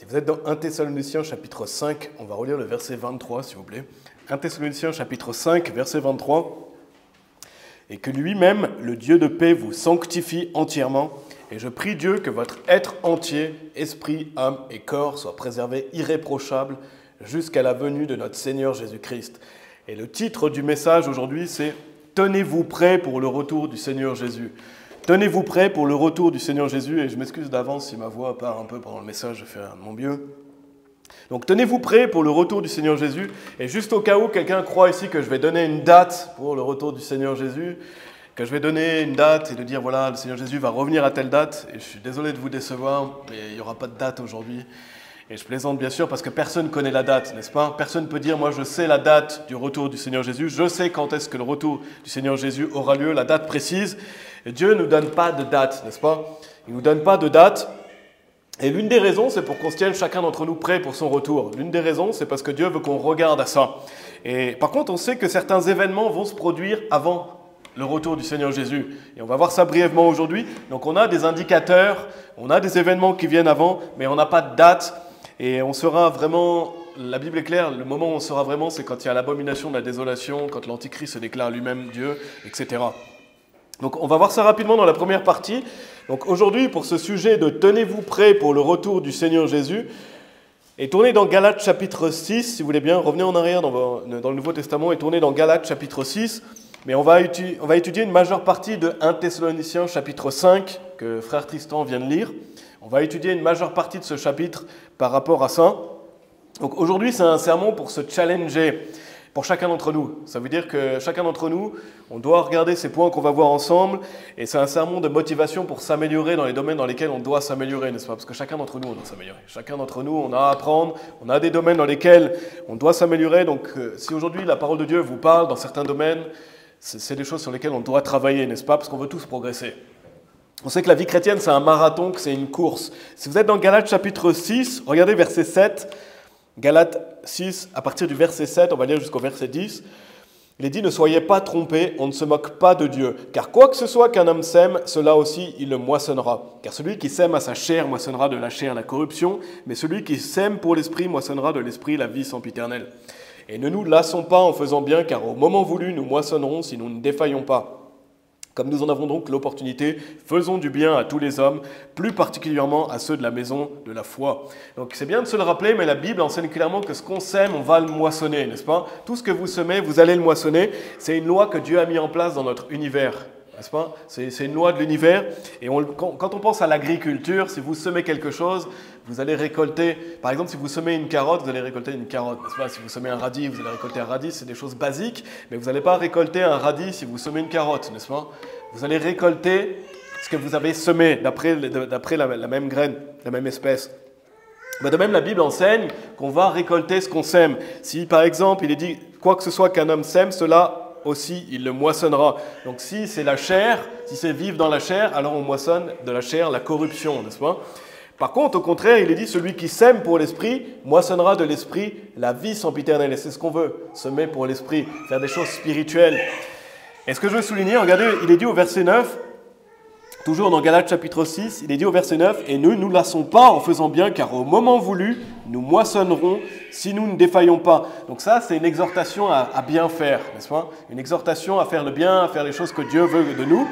Si vous êtes dans 1 Thessaloniciens chapitre 5, on va relire le verset 23 s'il vous plaît. 1 Thessaloniciens chapitre 5, verset 23. Et que lui-même, le Dieu de paix, vous sanctifie entièrement. Et je prie Dieu que votre être entier, esprit, âme et corps, soit préservé irréprochable jusqu'à la venue de notre Seigneur Jésus-Christ. Et le titre du message aujourd'hui, c'est « Tenez-vous prêts pour le retour du Seigneur Jésus ». Tenez-vous prêts pour le retour du Seigneur Jésus. Et je m'excuse d'avance si ma voix part un peu pendant le message, je fais de mon mieux. Donc tenez-vous prêts pour le retour du Seigneur Jésus. Et juste au cas où quelqu'un croit ici que je vais donner une date pour le retour du Seigneur Jésus, que je vais donner une date et de dire voilà, le Seigneur Jésus va revenir à telle date. Et je suis désolé de vous décevoir, mais il n'y aura pas de date aujourd'hui. Et je plaisante bien sûr parce que personne ne connaît la date, n'est-ce pas? Personne ne peut dire moi je sais la date du retour du Seigneur Jésus, je sais quand est-ce que le retour du Seigneur Jésus aura lieu, la date précise. Et Dieu ne nous donne pas de date, n'est-ce pas? Il ne nous donne pas de date. Et l'une des raisons, c'est pour qu'on se tienne chacun d'entre nous prêt pour son retour. L'une des raisons, c'est parce que Dieu veut qu'on regarde à ça. Et par contre, on sait que certains événements vont se produire avant le retour du Seigneur Jésus. Et on va voir ça brièvement aujourd'hui. Donc on a des indicateurs, on a des événements qui viennent avant, mais on n'a pas de date. Et on sera vraiment, la Bible est claire, le moment où on sera vraiment, c'est quand il y a l'abomination de la désolation, quand l'Antichrist se déclare lui-même Dieu, etc. Donc on va voir ça rapidement dans la première partie. Donc aujourd'hui, pour ce sujet de « Tenez-vous prêts pour le retour du Seigneur Jésus », et tournez dans Galates chapitre 6, si vous voulez bien, revenez en arrière dans le Nouveau Testament et tournez dans Galates chapitre 6. Mais on va étudier une majeure partie de 1 Thessaloniciens chapitre 5, que frère Tristan vient de lire. On va étudier une majeure partie de ce chapitre par rapport à ça. Donc aujourd'hui, c'est un sermon pour se challenger, pour chacun d'entre nous. Ça veut dire que chacun d'entre nous, on doit regarder ces points qu'on va voir ensemble, et c'est un sermon de motivation pour s'améliorer dans les domaines dans lesquels on doit s'améliorer, n'est-ce pas? Parce que chacun d'entre nous, on doit s'améliorer. Chacun d'entre nous, on a à apprendre, on a des domaines dans lesquels on doit s'améliorer. Donc si aujourd'hui la parole de Dieu vous parle dans certains domaines, c'est des choses sur lesquelles on doit travailler, n'est-ce pas? Parce qu'on veut tous progresser. On sait que la vie chrétienne, c'est un marathon, que c'est une course. Si vous êtes dans Galates chapitre 6, regardez verset 7. Galates 6, à partir du verset 7, on va lire jusqu'au verset 10. Il est dit « Ne soyez pas trompés, on ne se moque pas de Dieu. Car quoi que ce soit qu'un homme sème, cela aussi il le moissonnera. Car celui qui sème à sa chair moissonnera de la chair la corruption, mais celui qui sème pour l'esprit moissonnera de l'esprit la vie sempiternelle. Et ne nous lassons pas en faisant bien, car au moment voulu, nous moissonnerons si nous ne défaillons pas. Comme nous en avons donc l'opportunité, faisons du bien à tous les hommes, plus particulièrement à ceux de la maison de la foi. » Donc c'est bien de se le rappeler, mais la Bible enseigne clairement que ce qu'on sème, on va le moissonner, n'est-ce pas? Tout ce que vous semez, vous allez le moissonner. C'est une loi que Dieu a mis en place dans notre univers, n'est-ce pas? C'est une loi de l'univers. Et quand on pense à l'agriculture, si vous semez quelque chose, vous allez récolter, par exemple, si vous semez une carotte, vous allez récolter une carotte, n'est-ce pas? Si vous semez un radis, vous allez récolter un radis, c'est des choses basiques, mais vous n'allez pas récolter un radis si vous semez une carotte, n'est-ce pas? Vous allez récolter ce que vous avez semé d'après la même graine, la même espèce. De même, la Bible enseigne qu'on va récolter ce qu'on sème. Si, par exemple, il est dit « Quoi que ce soit qu'un homme sème, cela aussi, il le moissonnera. » Donc si c'est la chair, si c'est vivre dans la chair, alors on moissonne de la chair la corruption, n'est-ce pas? Par contre, au contraire, il est dit, celui qui sème pour l'esprit, moissonnera de l'esprit la vie sempiternelle. Et c'est ce qu'on veut, semer pour l'esprit, faire des choses spirituelles. Et ce que je veux souligner, regardez, il est dit au verset 9, toujours dans Galates chapitre 6, il est dit au verset 9, « Et ne nous lassons pas en faisant bien, car au moment voulu, nous moissonnerons si nous ne défaillons pas. » Donc ça, c'est une exhortation à bien faire, n'est-ce pas? Une exhortation à faire le bien, à faire les choses que Dieu veut de nous.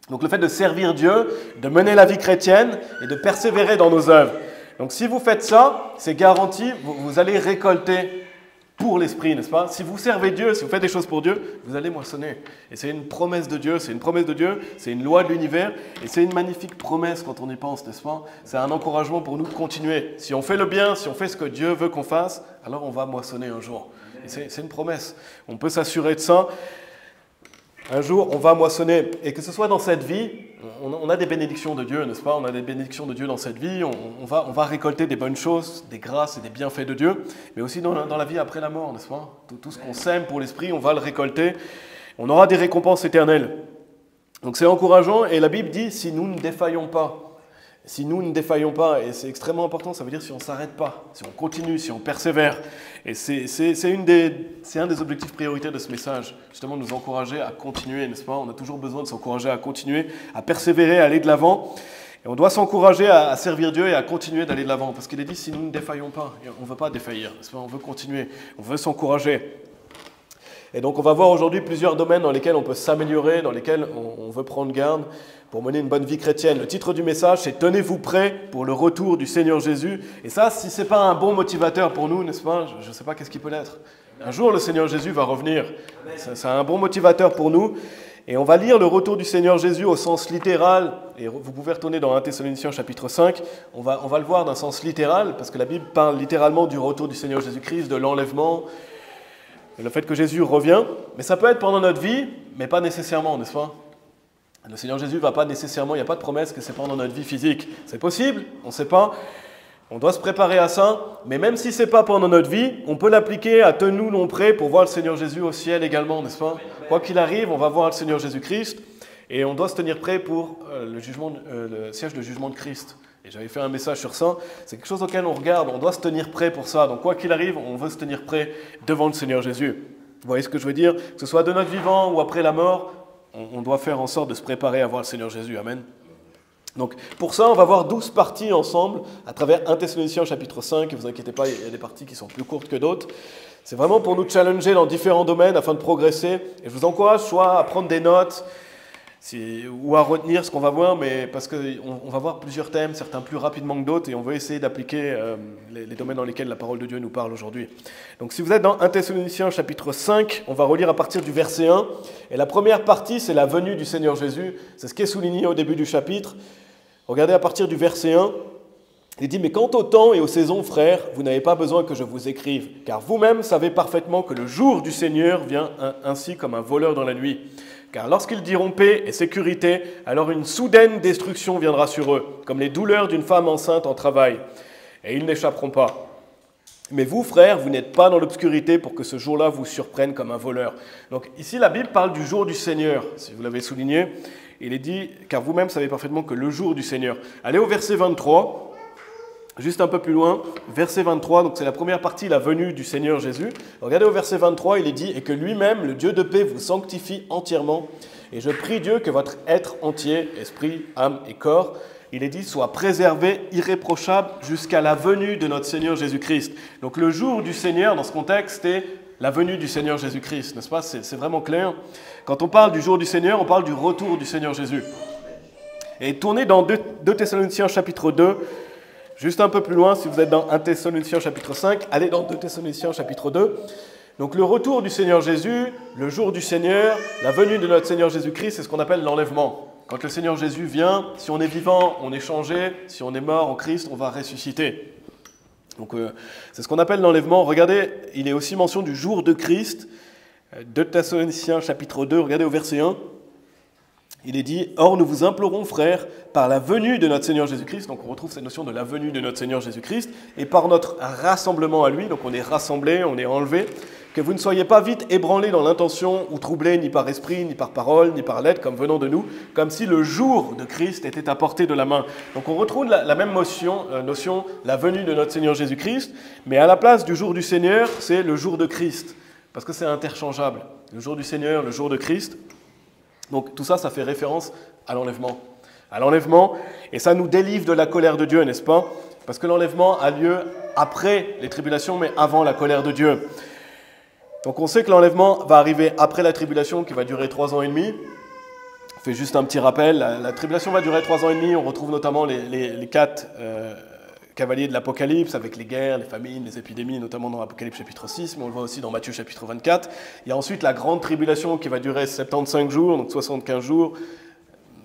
Donc le fait de servir Dieu, de mener la vie chrétienne et de persévérer dans nos œuvres. Donc si vous faites ça, c'est garanti, vous allez récolter pour l'esprit, n'est-ce pas? Si vous servez Dieu, si vous faites des choses pour Dieu, vous allez moissonner. Et c'est une promesse de Dieu, c'est une loi de l'univers, et c'est une magnifique promesse quand on y pense, n'est-ce pas? C'est un encouragement pour nous de continuer. Si on fait le bien, si on fait ce que Dieu veut qu'on fasse, alors on va moissonner un jour. Et c'est une promesse. On peut s'assurer de ça. Un jour, on va moissonner. Et que ce soit dans cette vie, on a des bénédictions de Dieu, n'est-ce pas? On a des bénédictions de Dieu dans cette vie. On va récolter des bonnes choses, des grâces et des bienfaits de Dieu. Mais aussi dans la vie après la mort, n'est-ce pas? Tout ce qu'on sème pour l'esprit, on va le récolter. On aura des récompenses éternelles. Donc c'est encourageant. Et la Bible dit, si nous ne défaillons pas. Si nous ne défaillons pas, et c'est extrêmement important, ça veut dire si on ne s'arrête pas, si on continue, si on persévère. Et c'est un des objectifs prioritaires de ce message, justement de nous encourager à continuer, n'est-ce pas? On a toujours besoin de s'encourager à continuer, à persévérer, à aller de l'avant. Et on doit s'encourager à servir Dieu et à continuer d'aller de l'avant, parce qu'il est dit, si nous ne défaillons pas, on ne veut pas défaillir, on veut continuer, on veut s'encourager. Et donc on va voir aujourd'hui plusieurs domaines dans lesquels on peut s'améliorer, dans lesquels on veut prendre garde pour mener une bonne vie chrétienne. Le titre du message, c'est « Tenez-vous prêts pour le retour du Seigneur Jésus ». Et ça, si ce n'est pas un bon motivateur pour nous, n'est-ce pas? Je ne sais pas qu'est-ce qui peut l'être. Un jour, le Seigneur Jésus va revenir. C'est un bon motivateur pour nous. Et on va lire le retour du Seigneur Jésus au sens littéral. Et vous pouvez retourner dans 1 Thessaloniciens chapitre 5. On va le voir d'un sens littéral, parce que la Bible parle littéralement du retour du Seigneur Jésus-Christ, de l'enlèvement, le fait que Jésus revient. Mais ça peut être pendant notre vie, mais pas nécessairement, n'est-ce pas? Le Seigneur Jésus ne va pas nécessairement, il n'y a pas de promesse que c'est pendant notre vie physique. C'est possible, on ne sait pas. On doit se préparer à ça, mais même si ce n'est pas pendant notre vie, on peut l'appliquer à tenons-nous prêts pour voir le Seigneur Jésus au ciel également, n'est-ce pas? Quoi qu'il arrive, on va voir le Seigneur Jésus-Christ et on doit se tenir prêt pour le siège de jugement de Christ. Et j'avais fait un message sur ça, c'est quelque chose auquel on regarde, on doit se tenir prêt pour ça. Donc quoi qu'il arrive, on veut se tenir prêt devant le Seigneur Jésus. Vous voyez ce que je veux dire? Que ce soit de notre vivant ou après la mort, on doit faire en sorte de se préparer à voir le Seigneur Jésus. Amen. Donc, pour ça, on va voir 12 parties ensemble à travers 1 Thessaloniciens chapitre 5. Ne vous inquiétez pas, il y a des parties qui sont plus courtes que d'autres. C'est vraiment pour nous challenger dans différents domaines afin de progresser. Et je vous encourage soit à prendre des notes ou à retenir ce qu'on va voir, mais parce qu'on va voir plusieurs thèmes, certains plus rapidement que d'autres, et on veut essayer d'appliquer les domaines dans lesquels la parole de Dieu nous parle aujourd'hui. Donc, si vous êtes dans 1 Thessaloniciens chapitre 5, on va relire à partir du verset 1. Et la première partie, c'est la venue du Seigneur Jésus. C'est ce qui est souligné au début du chapitre. Regardez à partir du verset 1, il dit « Mais quant au temps et aux saisons, frères, vous n'avez pas besoin que je vous écrive, car vous-même savez parfaitement que le jour du Seigneur vient ainsi comme un voleur dans la nuit. Car lorsqu'ils diront paix et sécurité, alors une soudaine destruction viendra sur eux, comme les douleurs d'une femme enceinte en travail, et ils n'échapperont pas. Mais vous, frères, vous n'êtes pas dans l'obscurité pour que ce jour-là vous surprenne comme un voleur. » Donc ici, la Bible parle du jour du Seigneur, si vous l'avez souligné. Il est dit, car vous-même savez parfaitement que le jour du Seigneur. Allez au verset 23, juste un peu plus loin, verset 23, donc c'est la première partie, la venue du Seigneur Jésus. Regardez au verset 23, il est dit, et que lui-même, le Dieu de paix, vous sanctifie entièrement. Et je prie Dieu que votre être entier, esprit, âme et corps, il est dit, soit préservé, irréprochable, jusqu'à la venue de notre Seigneur Jésus-Christ. Donc le jour du Seigneur, dans ce contexte, est la venue du Seigneur Jésus-Christ, n'est-ce pas? C'est vraiment clair. Quand on parle du jour du Seigneur, on parle du retour du Seigneur Jésus. Et tournez dans 2 Thessaloniciens chapitre 2, juste un peu plus loin, si vous êtes dans 1 Thessaloniciens chapitre 5, allez dans 2 Thessaloniciens chapitre 2. Donc le retour du Seigneur Jésus, le jour du Seigneur, la venue de notre Seigneur Jésus-Christ, c'est ce qu'on appelle l'enlèvement. Quand le Seigneur Jésus vient, si on est vivant, on est changé, si on est mort en Christ, on va ressusciter. Donc c'est ce qu'on appelle l'enlèvement. Regardez, il est aussi mention du jour de Christ. 2 Thessaloniciens chapitre 2, regardez au verset 1. Il est dit « Or nous vous implorons, frères, par la venue de notre Seigneur Jésus-Christ », donc on retrouve cette notion de la venue de notre Seigneur Jésus-Christ, et par notre rassemblement à lui, donc on est rassemblés, on est enlevés, que vous ne soyez pas vite ébranlés dans l'intention ou troublés ni par esprit, ni par parole, ni par lettre, comme venant de nous, comme si le jour de Christ était à portée de la main. Donc on retrouve la même notion, la venue de notre Seigneur Jésus-Christ, mais à la place du jour du Seigneur, c'est le jour de Christ, parce que c'est interchangeable. Le jour du Seigneur, le jour de Christ. Donc tout ça, ça fait référence à l'enlèvement. À l'enlèvement, et ça nous délivre de la colère de Dieu, n'est-ce pas? Parce que l'enlèvement a lieu après les tribulations, mais avant la colère de Dieu. Donc on sait que l'enlèvement va arriver après la tribulation qui va durer 3 ans et demi. On fait juste un petit rappel, la tribulation va durer 3 ans et demi, on retrouve notamment les 4 cavaliers de l'Apocalypse avec les guerres, les famines, les épidémies, notamment dans l'Apocalypse chapitre 6, mais on le voit aussi dans Matthieu chapitre 24. Il y a ensuite la grande tribulation qui va durer 75 jours, donc 75 jours,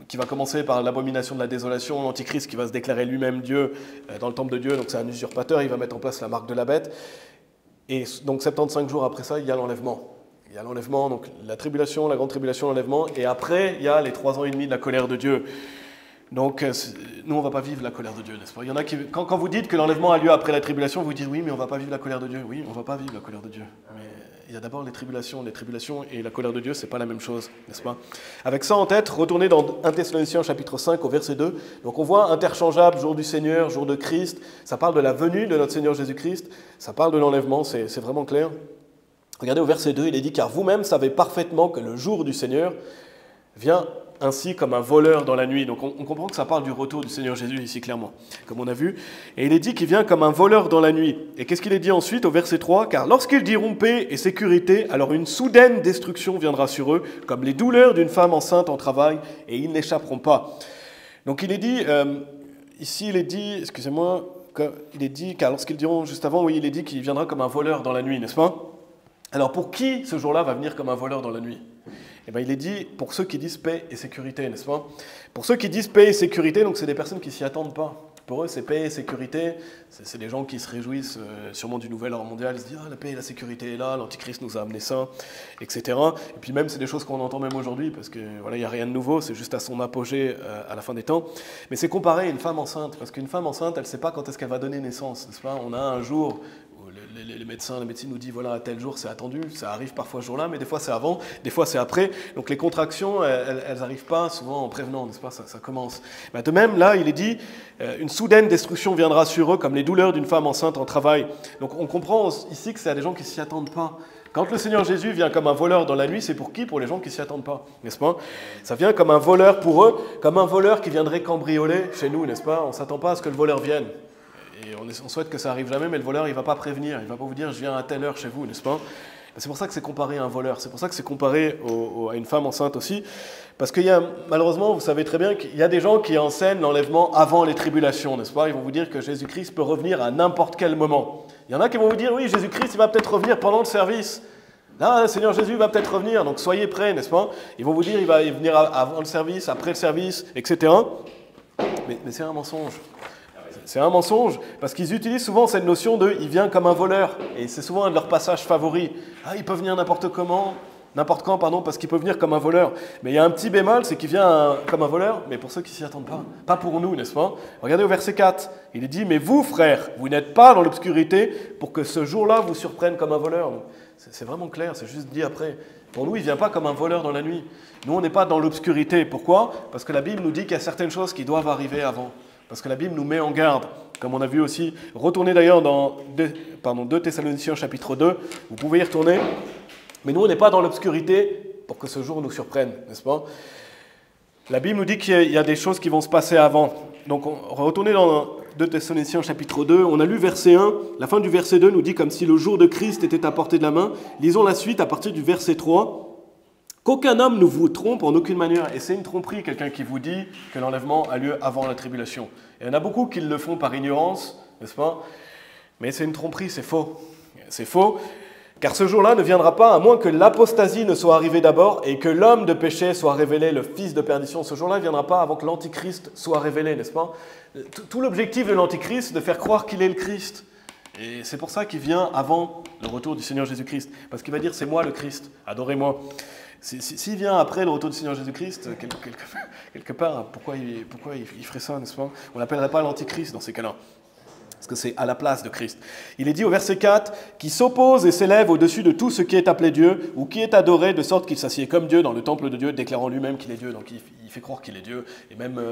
qui va commencer par l'abomination de la désolation, l'Antichrist qui va se déclarer lui-même Dieu dans le temple de Dieu, donc c'est un usurpateur, il va mettre en place la marque de la bête. Et donc 75 jours après ça, il y a l'enlèvement. Il y a l'enlèvement, donc la tribulation, la grande tribulation, l'enlèvement, et après, il y a les 3 ans et demi de la colère de Dieu. Donc, nous, on ne va pas vivre la colère de Dieu, n'est-ce pas? Il y en a qui, quand vous dites que l'enlèvement a lieu après la tribulation, vous dites oui, mais on ne va pas vivre la colère de Dieu. Oui, on ne va pas vivre la colère de Dieu. Mais il y a d'abord les tribulations et la colère de Dieu, ce n'est pas la même chose, n'est-ce pas? Avec ça en tête, retournez dans 1 Thessaloniciens chapitre 5 au verset 2. Donc on voit interchangeable, jour du Seigneur, jour de Christ. Ça parle de la venue de notre Seigneur Jésus-Christ. Ça parle de l'enlèvement, c'est vraiment clair. Regardez au verset 2, il est dit « Car vous-même savez parfaitement que le jour du Seigneur vient ainsi comme un voleur dans la nuit. Donc on comprend que ça parle du retour du Seigneur Jésus ici clairement, comme on a vu. Et il est dit qu'il vient comme un voleur dans la nuit. Et qu'est-ce qu'il est dit ensuite au verset 3 ? Car lorsqu'ils diront paix et sécurité, alors une soudaine destruction viendra sur eux, comme les douleurs d'une femme enceinte en travail, et ils n'échapperont pas. Donc il est dit, ici il est dit, excusez-moi, il est dit, car lorsqu'ils diront juste avant, oui, il est dit qu'il viendra comme un voleur dans la nuit, n'est-ce pas ? Alors pour qui ce jour-là va venir comme un voleur dans la nuit ? Eh bien, il est dit pour ceux qui disent paix et sécurité, n'est-ce pas ? Pour ceux qui disent paix et sécurité, donc c'est des personnes qui ne s'y attendent pas. Pour eux, c'est paix et sécurité. C'est des gens qui se réjouissent sûrement du nouvel ordre mondial. Ils se disent la paix et la sécurité est là, l'Antichrist nous a amené ça, etc. Et puis même, c'est des choses qu'on entend même aujourd'hui, parce que voilà, il n'y a rien de nouveau, c'est juste à son apogée à la fin des temps. Mais c'est comparé à une femme enceinte, parce qu'une femme enceinte, elle ne sait pas quand est-ce qu'elle va donner naissance, n'est-ce pas ? On a un jour... Les médecins, la médecine nous dit voilà, à tel jour c'est attendu, ça arrive parfois ce jour-là, mais des fois c'est avant, des fois c'est après. Donc les contractions, elles n'arrivent pas souvent en prévenant, n'est-ce pas, ça commence. Ben, de même, là, il est dit une soudaine destruction viendra sur eux, comme les douleurs d'une femme enceinte en travail. Donc on comprend ici que c'est à des gens qui ne s'y attendent pas. Quand le Seigneur Jésus vient comme un voleur dans la nuit, c'est pour qui ? Pour les gens qui ne s'y attendent pas, n'est-ce pas ? Ça vient comme un voleur pour eux, comme un voleur qui viendrait cambrioler chez nous, n'est-ce pas ? On ne s'attend pas à ce que le voleur vienne. Et on souhaite que ça arrive jamais, mais le voleur, il ne va pas prévenir. Il ne va pas vous dire, je viens à telle heure chez vous, n'est-ce pas ? C'est pour ça que c'est comparé à un voleur. C'est pour ça que c'est comparé à une femme enceinte aussi. Parce qu'il y a, malheureusement, vous savez très bien qu'il y a des gens qui enseignent l'enlèvement avant les tribulations, n'est-ce pas ? Ils vont vous dire que Jésus-Christ peut revenir à n'importe quel moment. Il y en a qui vont vous dire, oui, Jésus-Christ, il va peut-être revenir pendant le service. Là, le Seigneur Jésus va peut-être revenir, donc soyez prêts, n'est-ce pas ? Ils vont vous dire, il va venir avant le service, après le service, etc. Mais c'est un mensonge. C'est un mensonge, parce qu'ils utilisent souvent cette notion de « il vient comme un voleur », et c'est souvent un de leurs passages favoris. Ah, il peut venir n'importe quand, parce qu'il peut venir comme un voleur. Mais il y a un petit bémol, c'est qu'il vient comme un voleur, mais pour ceux qui ne s'y attendent pas. Pas pour nous, n'est-ce pas ? Regardez au verset 4, il est dit « Mais vous, frères, vous n'êtes pas dans l'obscurité pour que ce jour-là vous surprenne comme un voleur. » C'est vraiment clair, c'est juste dit après. Pour nous, il ne vient pas comme un voleur dans la nuit. Nous, on n'est pas dans l'obscurité. Pourquoi ? Parce que la Bible nous dit qu'il y a certaines choses qui doivent arriver avant. Parce que la Bible nous met en garde, comme on a vu aussi. Retournez d'ailleurs dans 2 Thessaloniciens chapitre 2, vous pouvez y retourner. Mais nous, on n'est pas dans l'obscurité pour que ce jour nous surprenne, n'est-ce pas ? La Bible nous dit qu'il y a des choses qui vont se passer avant. Donc, retournez dans 2 Thessaloniciens chapitre 2, on a lu verset 1, la fin du verset 2 nous dit comme si le jour de Christ était à portée de la main. Lisons la suite à partir du verset 3. Qu'aucun homme ne vous trompe en aucune manière. Et c'est une tromperie, quelqu'un qui vous dit que l'enlèvement a lieu avant la tribulation. Et il y en a beaucoup qui le font par ignorance, n'est-ce pas ? Mais c'est une tromperie, c'est faux. C'est faux, car ce jour-là ne viendra pas à moins que l'apostasie ne soit arrivée d'abord et que l'homme de péché soit révélé, le fils de perdition. Ce jour-là ne viendra pas avant que l'antichrist soit révélé, n'est-ce pas ? Tout l'objectif de l'antichrist, c'est de faire croire qu'il est le Christ. Et c'est pour ça qu'il vient avant le retour du Seigneur Jésus-Christ. Parce qu'il va dire, c'est moi le Christ, adorez-moi. S'il vient après le retour du Seigneur Jésus-Christ, quelque part, pourquoi il ferait ça, n'est-ce pas ? On n'appellerait pas l'antichrist dans ces cas-là. Parce que c'est à la place de Christ. Il est dit au verset 4, « Qui s'oppose et s'élève au-dessus de tout ce qui est appelé Dieu, ou qui est adoré, de sorte qu'il s'assied comme Dieu dans le temple de Dieu, déclarant lui-même qu'il est Dieu. » Donc il fait croire qu'il est Dieu. Et même,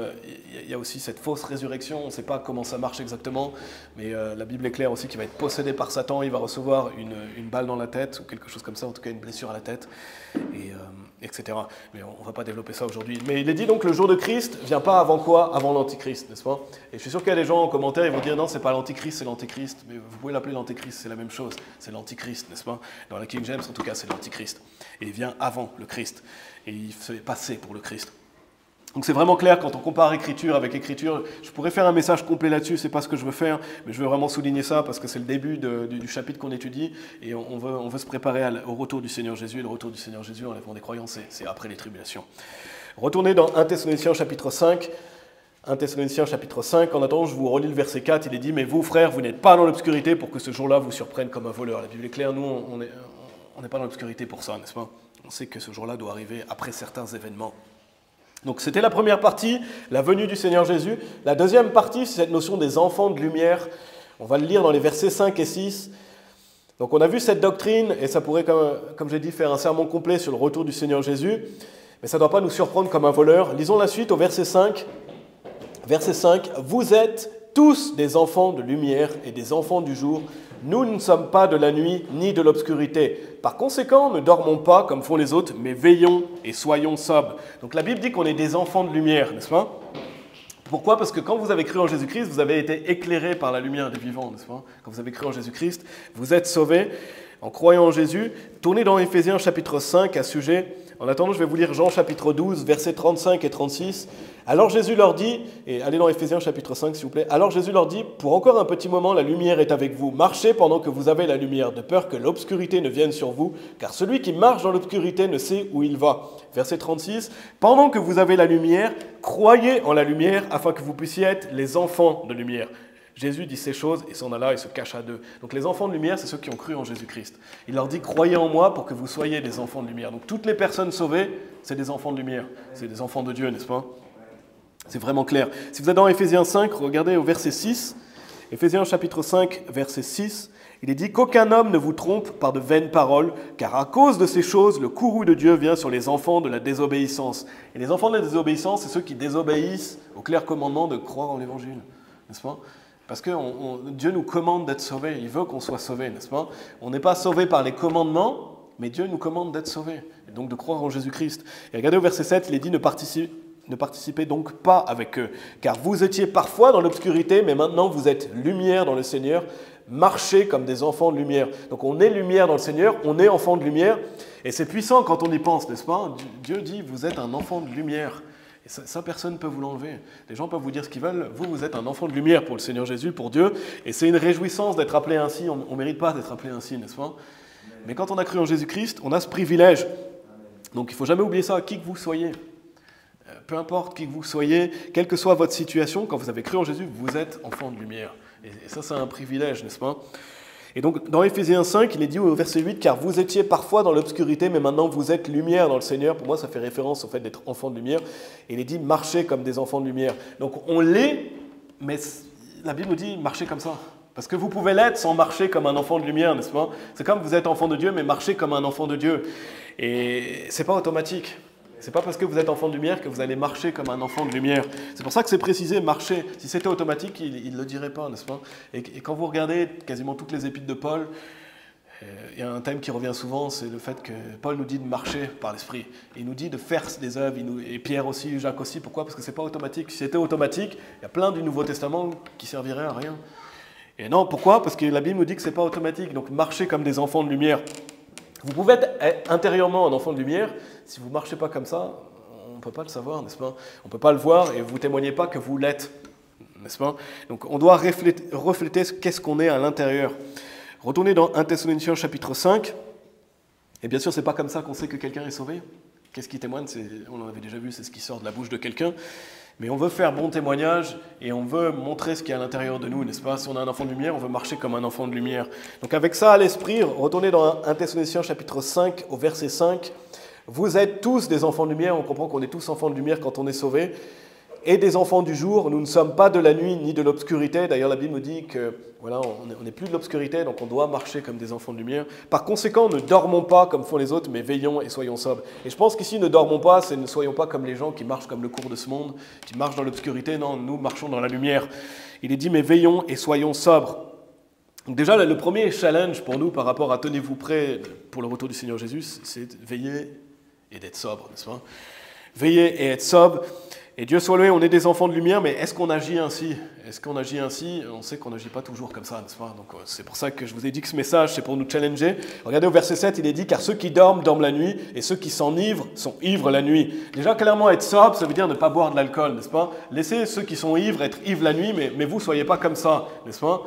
il y a aussi cette fausse résurrection, on ne sait pas comment ça marche exactement, mais la Bible est claire aussi qu'il va être possédé par Satan, il va recevoir une balle dans la tête, ou quelque chose comme ça, en tout cas une blessure à la tête, etc. Mais on ne va pas développer ça aujourd'hui. Mais il est dit donc le jour de Christ ne vient pas avant quoi ? Avant l'antichrist, n'est-ce pas ? Et je suis sûr qu'il y a des gens en commentaire, ils vont dire non, c'est pas l'antichrist, c'est l'antéchrist. Mais vous pouvez l'appeler l'antéchrist, c'est la même chose. C'est l'antichrist, n'est-ce pas ? Dans la King James, en tout cas, c'est l'antichrist. Et il vient avant le Christ. Et il se fait passer pour le Christ. Donc c'est vraiment clair quand on compare Écriture avec Écriture. Je pourrais faire un message complet là-dessus, c'est pas ce que je veux faire, mais je veux vraiment souligner ça parce que c'est le début du chapitre qu'on étudie et on veut se préparer au retour du Seigneur Jésus. Et le retour du Seigneur Jésus, enlèvement des croyants, c'est après les tribulations. Retournez dans 1 Thessaloniciens chapitre 5. 1 Thessaloniciens chapitre 5, en attendant, je vous relis le verset 4, il est dit « Mais vous, frères, vous n'êtes pas dans l'obscurité pour que ce jour-là vous surprenne comme un voleur. » La Bible est claire, nous, on n'est pas dans l'obscurité pour ça, n'est-ce pas ? On sait que ce jour-là doit arriver après certains événements. Donc c'était la première partie, la venue du Seigneur Jésus. La deuxième partie, c'est cette notion des enfants de lumière. On va le lire dans les versets 5 et 6. Donc on a vu cette doctrine, et ça pourrait, comme j'ai dit, faire un sermon complet sur le retour du Seigneur Jésus, mais ça ne doit pas nous surprendre comme un voleur. Lisons la suite au verset 5. Verset 5, « Vous êtes tous des enfants de lumière et des enfants du jour. Nous ne sommes pas de la nuit ni de l'obscurité. Par conséquent, ne dormons pas comme font les autres, mais veillons et soyons sobres. Donc la Bible dit qu'on est des enfants de lumière, n'est-ce pas? Pourquoi? Parce que quand vous avez cru en Jésus-Christ, vous avez été éclairés par la lumière des vivants, n'est-ce pas? Quand vous avez cru en Jésus-Christ, vous êtes sauvés en croyant en Jésus. Tournez dans Éphésiens chapitre 5 à ce sujet. En attendant, je vais vous lire Jean chapitre 12, versets 35 et 36. Alors Jésus leur dit, et allez dans Éphésiens chapitre 5 s'il vous plaît, alors Jésus leur dit, pour encore un petit moment la lumière est avec vous, marchez pendant que vous avez la lumière, de peur que l'obscurité ne vienne sur vous, car celui qui marche dans l'obscurité ne sait où il va. Verset 36, pendant que vous avez la lumière, croyez en la lumière afin que vous puissiez être les enfants de lumière. Jésus dit ces choses et s'en alla et se cacha d'eux. Donc les enfants de lumière, c'est ceux qui ont cru en Jésus-Christ. Il leur dit, croyez en moi pour que vous soyez des enfants de lumière. Donc toutes les personnes sauvées, c'est des enfants de lumière. C'est des enfants de Dieu, n'est-ce pas? C'est vraiment clair. Si vous êtes dans Éphésiens 5, regardez au verset 6. Éphésiens chapitre 5, verset 6. Il est dit qu'aucun homme ne vous trompe par de vaines paroles, car à cause de ces choses, le courroux de Dieu vient sur les enfants de la désobéissance. Et les enfants de la désobéissance, c'est ceux qui désobéissent au clair commandement de croire en l'Évangile, n'est-ce pas? Parce que Dieu nous commande d'être sauvés, il veut qu'on soit sauvés, n'est-ce pas? On n'est pas sauvés par les commandements, mais Dieu nous commande d'être sauvés, et donc de croire en Jésus-Christ. Et regardez au verset 7, il est dit ne participez donc pas avec eux, car vous étiez parfois dans l'obscurité, mais maintenant vous êtes lumière dans le Seigneur, marchez comme des enfants de lumière. Donc on est lumière dans le Seigneur, on est enfant de lumière, et c'est puissant quand on y pense, n'est-ce pas? Dieu dit vous êtes un enfant de lumière. Et ça, personne ne peut vous l'enlever. Les gens peuvent vous dire ce qu'ils veulent. Vous êtes un enfant de lumière pour le Seigneur Jésus, pour Dieu. Et c'est une réjouissance d'être appelé ainsi. On ne mérite pas d'être appelé ainsi, n'est-ce pas? Mais quand on a cru en Jésus-Christ, on a ce privilège. Donc il ne faut jamais oublier ça, qui que vous soyez. Peu importe qui que vous soyez, quelle que soit votre situation, quand vous avez cru en Jésus, vous êtes enfant de lumière. Et ça, c'est un privilège, n'est-ce pas? Et donc, dans Éphésiens 5, il est dit au verset 8, « Car vous étiez parfois dans l'obscurité, mais maintenant vous êtes lumière dans le Seigneur. » Pour moi, ça fait référence au fait d'être enfant de lumière. Et il est dit « Marchez comme des enfants de lumière. » Donc, on l'est, mais la Bible nous dit « Marchez comme ça. » Parce que vous pouvez l'être sans marcher comme un enfant de lumière, n'est-ce pas? C'est comme vous êtes enfant de Dieu, mais marchez comme un enfant de Dieu. Et c'est pas automatique. C'est pas parce que vous êtes enfant de lumière que vous allez marcher comme un enfant de lumière. C'est pour ça que c'est précisé, marcher. Si c'était automatique, il ne le dirait pas, n'est-ce pas? Et quand vous regardez quasiment toutes les épîtres de Paul, il y a un thème qui revient souvent, c'est le fait que Paul nous dit de marcher par l'Esprit. Il nous dit de faire des œuvres, et Pierre aussi, Jacques aussi. Pourquoi? Parce que c'est pas automatique. Si c'était automatique, il y a plein du Nouveau Testament qui serviraient à rien. Et non, pourquoi? Parce que la Bible nous dit que c'est pas automatique. Donc marcher comme des enfants de lumière. Vous pouvez être intérieurement un enfant de lumière, si vous ne marchez pas comme ça, on ne peut pas le savoir, n'est-ce pas? On ne peut pas le voir et vous ne témoignez pas que vous l'êtes, n'est-ce pas? Donc on doit refléter qu'est-ce qu'on est à l'intérieur. Retournez dans 1 Thessaloniciens chapitre 5, et bien sûr, ce n'est pas comme ça qu'on sait que quelqu'un est sauvé. Qu'est-ce qui témoigne? On en avait déjà vu, c'est ce qui sort de la bouche de quelqu'un. Mais on veut faire bon témoignage et on veut montrer ce qu'il y a à l'intérieur de nous, n'est-ce pas? Si on a un enfant de lumière, on veut marcher comme un enfant de lumière. Donc avec ça à l'esprit, retournez dans 1 Thessaloniciens chapitre 5 au verset 5. Vous êtes tous des enfants de lumière, on comprend qu'on est tous enfants de lumière quand on est sauvés. Et des enfants du jour, nous ne sommes pas de la nuit ni de l'obscurité. D'ailleurs, la Bible nous dit que voilà, on n'est plus de l'obscurité, donc on doit marcher comme des enfants de lumière. Par conséquent, ne dormons pas comme font les autres, mais veillons et soyons sobres. Et je pense qu'ici, ne dormons pas, c'est ne soyons pas comme les gens qui marchent comme le cours de ce monde, qui marchent dans l'obscurité. Non, nous marchons dans la lumière. Il est dit, mais veillons et soyons sobres. Donc déjà, le premier challenge pour nous par rapport à tenez-vous prêts pour le retour du Seigneur Jésus, c'est de veiller et d'être sobre, n'est-ce pas? Veiller et être sobre. Et Dieu soit loué, on est des enfants de lumière, mais est-ce qu'on agit ainsi? Est-ce qu'on agit ainsi? On sait qu'on n'agit pas toujours comme ça, n'est-ce pas? Donc c'est pour ça que je vous ai dit que ce message, c'est pour nous challenger. Regardez au verset 7, il est dit « Car ceux qui dorment, dorment la nuit, et ceux qui s'enivrent sont ivres la nuit. » Déjà, clairement, être sobre, ça veut dire ne pas boire de l'alcool, n'est-ce pas? Laissez ceux qui sont ivres être ivres la nuit, mais vous ne soyez pas comme ça, n'est-ce pas?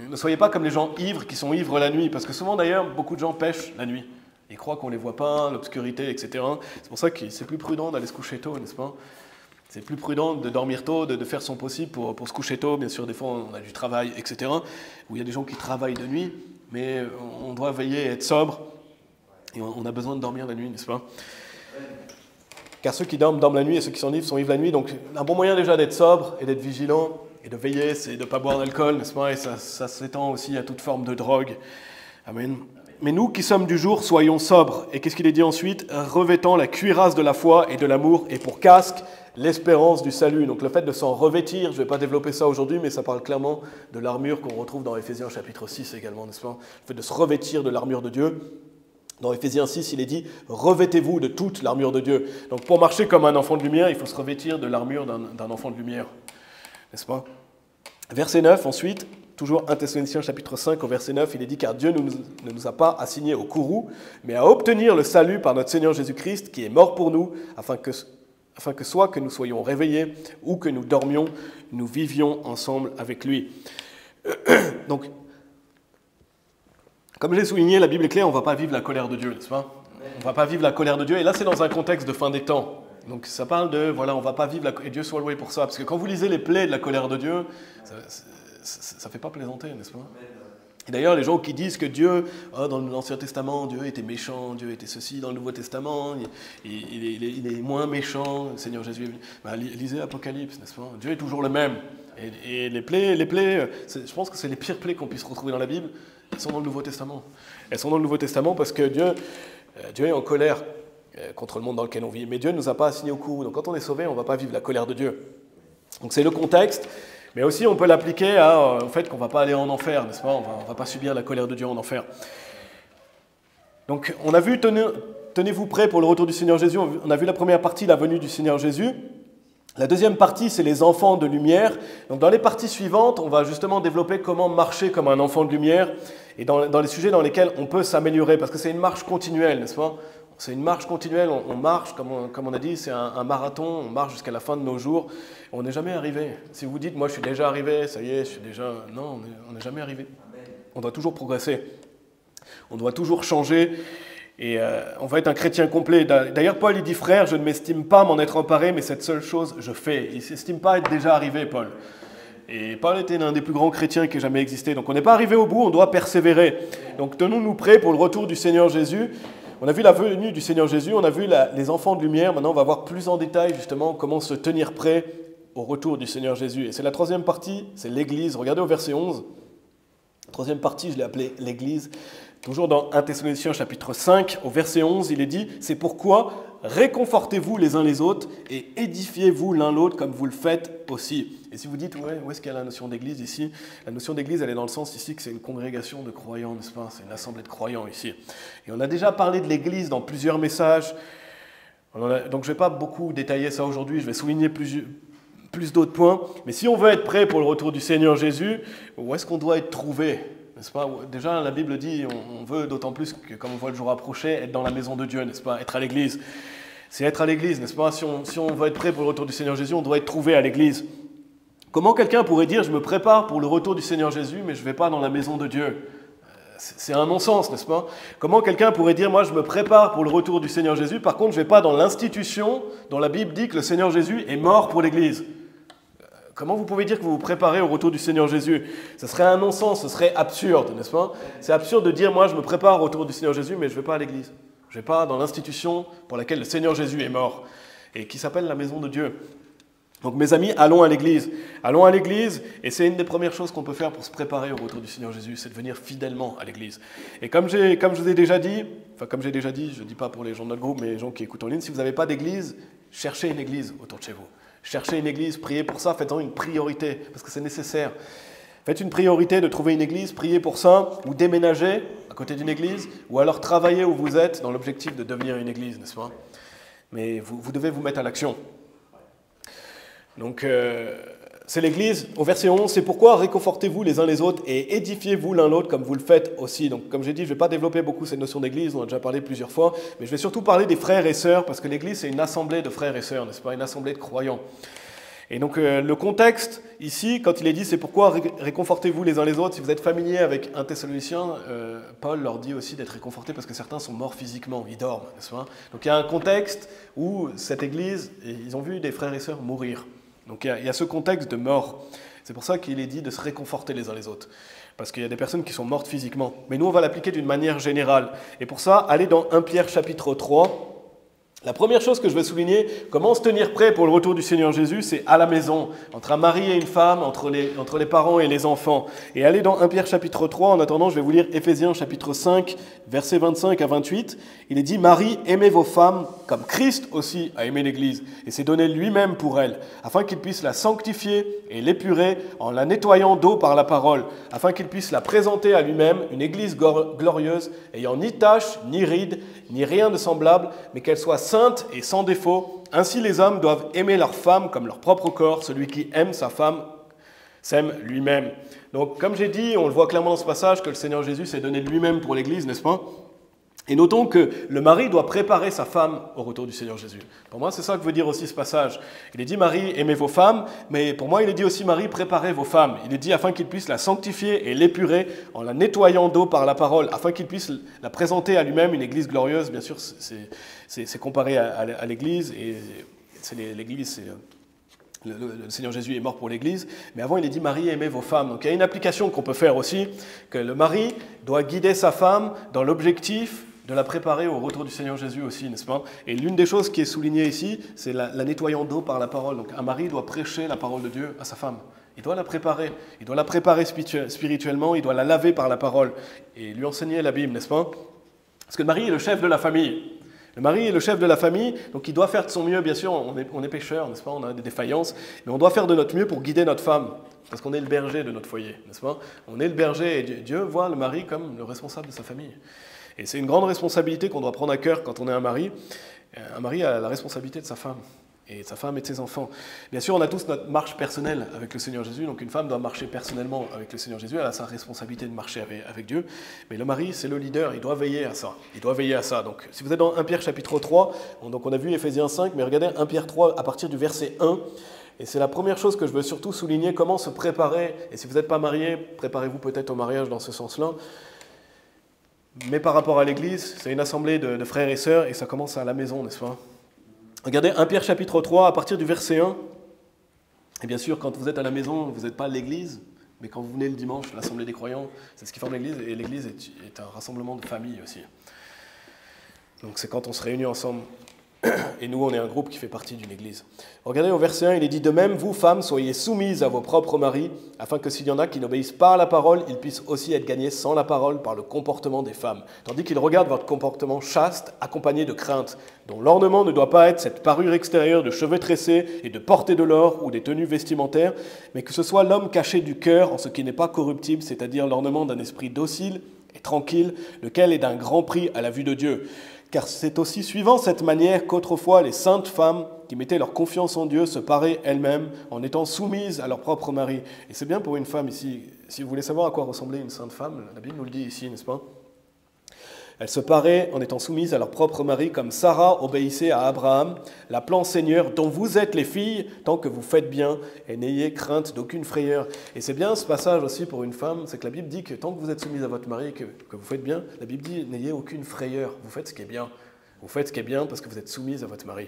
Ne soyez pas comme les gens ivres qui sont ivres la nuit, parce que souvent, d'ailleurs, beaucoup de gens pêchent la nuit. Ils croient qu'on ne les voit pas, l'obscurité, etc. C'est pour ça que c'est plus prudent d'aller se coucher tôt, n'est-ce pas? C'est plus prudent de dormir tôt, de faire son possible pour se coucher tôt. Bien sûr, des fois, on a du travail, etc. Où il y a des gens qui travaillent de nuit, mais on doit veiller et être sobre. Et on a besoin de dormir la nuit, n'est-ce pas? Car ceux qui dorment, dorment la nuit, et ceux qui s'enivrent sont ivres la nuit. Donc, un bon moyen déjà d'être sobre et d'être vigilant et de veiller, c'est de ne pas boire d'alcool, n'est-ce pas? Et ça s'étend aussi à toute forme de drogue. Amen. Mais nous qui sommes du jour, soyons sobres. Et qu'est-ce qu'il est dit ensuite? Revêtant la cuirasse de la foi et de l'amour, et pour casque, l'espérance du salut. Donc le fait de s'en revêtir, je ne vais pas développer ça aujourd'hui, mais ça parle clairement de l'armure qu'on retrouve dans Éphésiens chapitre 6 également, n'est-ce pas? Le fait de se revêtir de l'armure de Dieu. Dans Éphésiens 6, il est dit « Revêtez-vous de toute l'armure de Dieu ». Donc pour marcher comme un enfant de lumière, il faut se revêtir de l'armure d'un enfant de lumière, n'est-ce pas? Verset 9 ensuite, toujours 1 Thessaloniciens chapitre 5 au verset 9, il est dit « Car Dieu ne nous a pas assignés au courroux, mais à obtenir le salut par notre Seigneur Jésus-Christ, qui est mort pour nous, afin que soit que nous soyons réveillés ou que nous dormions, nous vivions ensemble avec lui. » Donc, comme je l'ai souligné, la Bible est claire, on ne va pas vivre la colère de Dieu, n'est-ce pas? On ne va pas vivre la colère de Dieu, et là c'est dans un contexte de fin des temps. Donc ça parle de, voilà, on ne va pas vivre, et Dieu soit loué pour ça, parce que quand vous lisez les plaies de la colère de Dieu, ça ne fait pas plaisanter, n'est-ce pas? Et d'ailleurs, les gens qui disent que Dieu, dans l'Ancien Testament, Dieu était méchant, Dieu était ceci, dans le Nouveau Testament, il est moins méchant, le Seigneur Jésus est venu. Ben, lisez Apocalypse, n'est-ce pas? Dieu est toujours le même. Et les plaies, je pense que c'est les pires plaies qu'on puisse retrouver dans la Bible, elles sont dans le Nouveau Testament. Elles sont dans le Nouveau Testament parce que Dieu est en colère contre le monde dans lequel on vit. Mais Dieu ne nous a pas assignés au courroux. Donc quand on est sauvé, on ne va pas vivre la colère de Dieu. Donc c'est le contexte. Mais aussi, on peut l'appliquer au fait qu'on ne va pas aller en enfer, n'est-ce pas? On ne va pas subir la colère de Dieu en enfer. Donc, on a vu, tenez-vous prêts pour le retour du Seigneur Jésus. On a vu la première partie, la venue du Seigneur Jésus. La deuxième partie, c'est les enfants de lumière. Donc, dans les parties suivantes, on va justement développer comment marcher comme un enfant de lumière et dans les sujets dans lesquels on peut s'améliorer, parce que c'est une marche continuelle, n'est-ce pas? C'est une marche continuelle, on marche, comme on a dit, c'est un marathon, on marche jusqu'à la fin de nos jours. On n'est jamais arrivé. Si vous dites, moi je suis déjà arrivé, ça y est, je suis déjà... Non, on n'est jamais arrivé. On doit toujours progresser. On doit toujours changer. Et on va être un chrétien complet. D'ailleurs, Paul, il dit, frère, je ne m'estime pas m'en être emparé, mais cette seule chose, je fais. Il ne s'estime pas être déjà arrivé, Paul. Et Paul était l'un des plus grands chrétiens qui ait jamais existé. Donc on n'est pas arrivé au bout, on doit persévérer. Donc tenons-nous prêts pour le retour du Seigneur Jésus. On a vu la venue du Seigneur Jésus, on a vu les enfants de lumière. Maintenant, on va voir plus en détail justement comment se tenir prêt au retour du Seigneur Jésus. Et c'est la troisième partie, c'est l'Église. Regardez au verset 11. La troisième partie, je l'ai appelée l'Église. Toujours dans 1 Thessaloniciens chapitre 5, au verset 11, il est dit « C'est pourquoi réconfortez-vous les uns les autres et édifiez-vous l'un l'autre comme vous le faites aussi. » Et si vous dites, ouais, où est-ce qu'il y a la notion d'église ici? La notion d'église, elle est dans le sens ici que c'est une congrégation de croyants, n'est-ce pas? C'est une assemblée de croyants ici. Et on a déjà parlé de l'église dans plusieurs messages. Donc je ne vais pas beaucoup détailler ça aujourd'hui, je vais souligner plus d'autres points. Mais si on veut être prêt pour le retour du Seigneur Jésus, où est-ce qu'on doit être trouvé? N'est-ce pas? Déjà, la Bible dit, on veut d'autant plus que, comme on voit le jour approcher, être dans la maison de Dieu, n'est-ce pas? Être à l'église. C'est être à l'église, n'est-ce pas? Si on veut être prêt pour le retour du Seigneur Jésus, on doit être trouvé à l'église. Comment quelqu'un pourrait dire, je me prépare pour le retour du Seigneur Jésus, mais je ne vais pas dans la maison de Dieu? C'est un non-sens, n'est-ce pas? Comment quelqu'un pourrait dire, moi je me prépare pour le retour du Seigneur Jésus, par contre je ne vais pas dans l'institution dont la Bible dit que le Seigneur Jésus est mort pour l'église? Comment vous pouvez dire que vous vous préparez au retour du Seigneur Jésus? Ce serait un non-sens, ce serait absurde, n'est-ce pas? C'est absurde de dire, moi je me prépare au retour du Seigneur Jésus, mais je ne vais pas à l'église. Je ne vais pas dans l'institution pour laquelle le Seigneur Jésus est mort, et qui s'appelle la maison de Dieu. Donc mes amis, allons à l'église. Allons à l'église, et c'est une des premières choses qu'on peut faire pour se préparer au retour du Seigneur Jésus, c'est de venir fidèlement à l'église. Et comme je vous ai déjà dit, je ne dis pas pour les gens de notre groupe, mais les gens qui écoutent en ligne, si vous n'avez pas d'église, cherchez une église autour de chez vous. Cherchez une église, priez pour ça, faites-en une priorité, parce que c'est nécessaire. Faites une priorité de trouver une église, priez pour ça, ou déménagez à côté d'une église, ou alors travaillez où vous êtes dans l'objectif de devenir une église, n'est-ce pas? Mais vous devez vous mettre à l'action. Donc, c'est l'Église, au verset 11, c'est pourquoi réconfortez-vous les uns les autres et édifiez-vous l'un l'autre comme vous le faites aussi. Donc, comme j'ai dit, je ne vais pas développer beaucoup cette notion d'Église, on en a déjà parlé plusieurs fois, mais je vais surtout parler des frères et sœurs, parce que l'Église, c'est une assemblée de frères et sœurs, n'est-ce pas? Une assemblée de croyants. Et donc, le contexte, ici, quand il est dit, c'est pourquoi réconfortez-vous les uns les autres, si vous êtes familier avec 1 Thessaloniciens, Paul leur dit aussi d'être réconfortés parce que certains sont morts physiquement, ils dorment, n'est-ce pas? Donc, il y a un contexte où cette Église, ils ont vu des frères et sœurs mourir. Donc il y a ce contexte de mort. C'est pour ça qu'il est dit de se réconforter les uns les autres. Parce qu'il y a des personnes qui sont mortes physiquement. Mais nous, on va l'appliquer d'une manière générale. Et pour ça, allez dans 1 Pierre chapitre 3. La première chose que je veux souligner, comment se tenir prêt pour le retour du Seigneur Jésus, c'est à la maison, entre un mari et une femme, entre les parents et les enfants. Et allez dans 1 Pierre chapitre 3, en attendant je vais vous lire Éphésiens chapitre 5, versets 25 à 28. Il est dit « Marie, aimez vos femmes comme Christ aussi a aimé l'Église et s'est donné lui-même pour elle, afin qu'il puisse la sanctifier et l'épurer en la nettoyant d'eau par la parole, afin qu'il puisse la présenter à lui-même, une Église glorieuse, ayant ni tache, ni ride, ni rien de semblable, mais qu'elle soit sainte et sans défaut. Ainsi les hommes doivent aimer leur femme comme leur propre corps. Celui qui aime sa femme s'aime lui-même. » Donc comme j'ai dit, on le voit clairement dans ce passage que le Seigneur Jésus s'est donné lui-même pour l'Église, n'est-ce pas? Et notons que le mari doit préparer sa femme au retour du Seigneur Jésus. Pour moi, c'est ça que veut dire aussi ce passage. Il est dit, Marie, aimez vos femmes, mais pour moi, il est dit aussi, Marie, préparez vos femmes. Il est dit afin qu'il puisse la sanctifier et l'épurer en la nettoyant d'eau par la parole, afin qu'il puisse la présenter à lui-même une église glorieuse. Bien sûr, c'est comparé à l'église, et l'église, c'est... Le Seigneur Jésus est mort pour l'Église, mais avant il est dit « Marie, aimez vos femmes ». Donc il y a une application qu'on peut faire aussi, que le mari doit guider sa femme dans l'objectif de la préparer au retour du Seigneur Jésus aussi, n'est-ce pas? Et l'une des choses qui est soulignée ici, c'est la nettoyant d'eau par la parole. Donc un mari doit prêcher la parole de Dieu à sa femme. Il doit la préparer spirituellement, il doit la laver par la parole et lui enseigner la Bible, n'est-ce pas? Parce que le mari est le chef de la famille. Le mari est le chef de la famille, donc il doit faire de son mieux, bien sûr, on est pécheurs, n'est-ce pas, on a des défaillances, mais on doit faire de notre mieux pour guider notre femme, parce qu'on est le berger de notre foyer, n'est-ce pas? On est le berger et Dieu voit le mari comme le responsable de sa famille. Et c'est une grande responsabilité qu'on doit prendre à cœur quand on est un mari. Un mari a la responsabilité de sa femme, et de sa femme et de ses enfants. Bien sûr, on a tous notre marche personnelle avec le Seigneur Jésus, donc une femme doit marcher personnellement avec le Seigneur Jésus, elle a sa responsabilité de marcher avec Dieu, mais le mari, c'est le leader, il doit veiller à ça. Il doit veiller à ça. Donc, si vous êtes dans 1 Pierre chapitre 3, donc on a vu Éphésiens 5, mais regardez 1 Pierre 3 à partir du verset 1, et c'est la première chose que je veux surtout souligner, comment se préparer, et si vous n'êtes pas marié, préparez-vous peut-être au mariage dans ce sens-là, mais par rapport à l'Église, c'est une assemblée de frères et sœurs, et ça commence à la maison, n'est-ce pas? Regardez 1 Pierre chapitre 3 à partir du verset 1. Et bien sûr, quand vous êtes à la maison, vous n'êtes pas à l'église, mais quand vous venez le dimanche, l'assemblée des croyants, c'est ce qui forme l'église, et l'église est un rassemblement de famille aussi. Donc c'est quand on se réunit ensemble. Et nous, on est un groupe qui fait partie d'une église. Regardez au verset 1, il est dit « De même, vous, femmes, soyez soumises à vos propres maris, afin que s'il y en a qui n'obéissent pas à la parole, ils puissent aussi être gagnés sans la parole par le comportement des femmes. Tandis qu'ils regardent votre comportement chaste, accompagné de crainte, dont l'ornement ne doit pas être cette parure extérieure de cheveux tressés et de porter de l'or ou des tenues vestimentaires, mais que ce soit l'homme caché du cœur en ce qui n'est pas corruptible, c'est-à-dire l'ornement d'un esprit docile et tranquille, lequel est d'un grand prix à la vue de Dieu. Car c'est aussi suivant cette manière qu'autrefois les saintes femmes qui mettaient leur confiance en Dieu se paraient elles-mêmes en étant soumises à leur propre mari. » Et c'est bien pour une femme ici. Si vous voulez savoir à quoi ressemblait une sainte femme, la Bible nous le dit ici, n'est-ce pas? Elles se paraient en étant soumises à leur propre mari, comme Sarah obéissait à Abraham, l'appelant Seigneur, dont vous êtes les filles, tant que vous faites bien, et n'ayez crainte d'aucune frayeur. Et c'est bien ce passage aussi pour une femme, c'est que la Bible dit que tant que vous êtes soumise à votre mari, que vous faites bien, la Bible dit n'ayez aucune frayeur, vous faites ce qui est bien. Vous faites ce qui est bien parce que vous êtes soumise à votre mari.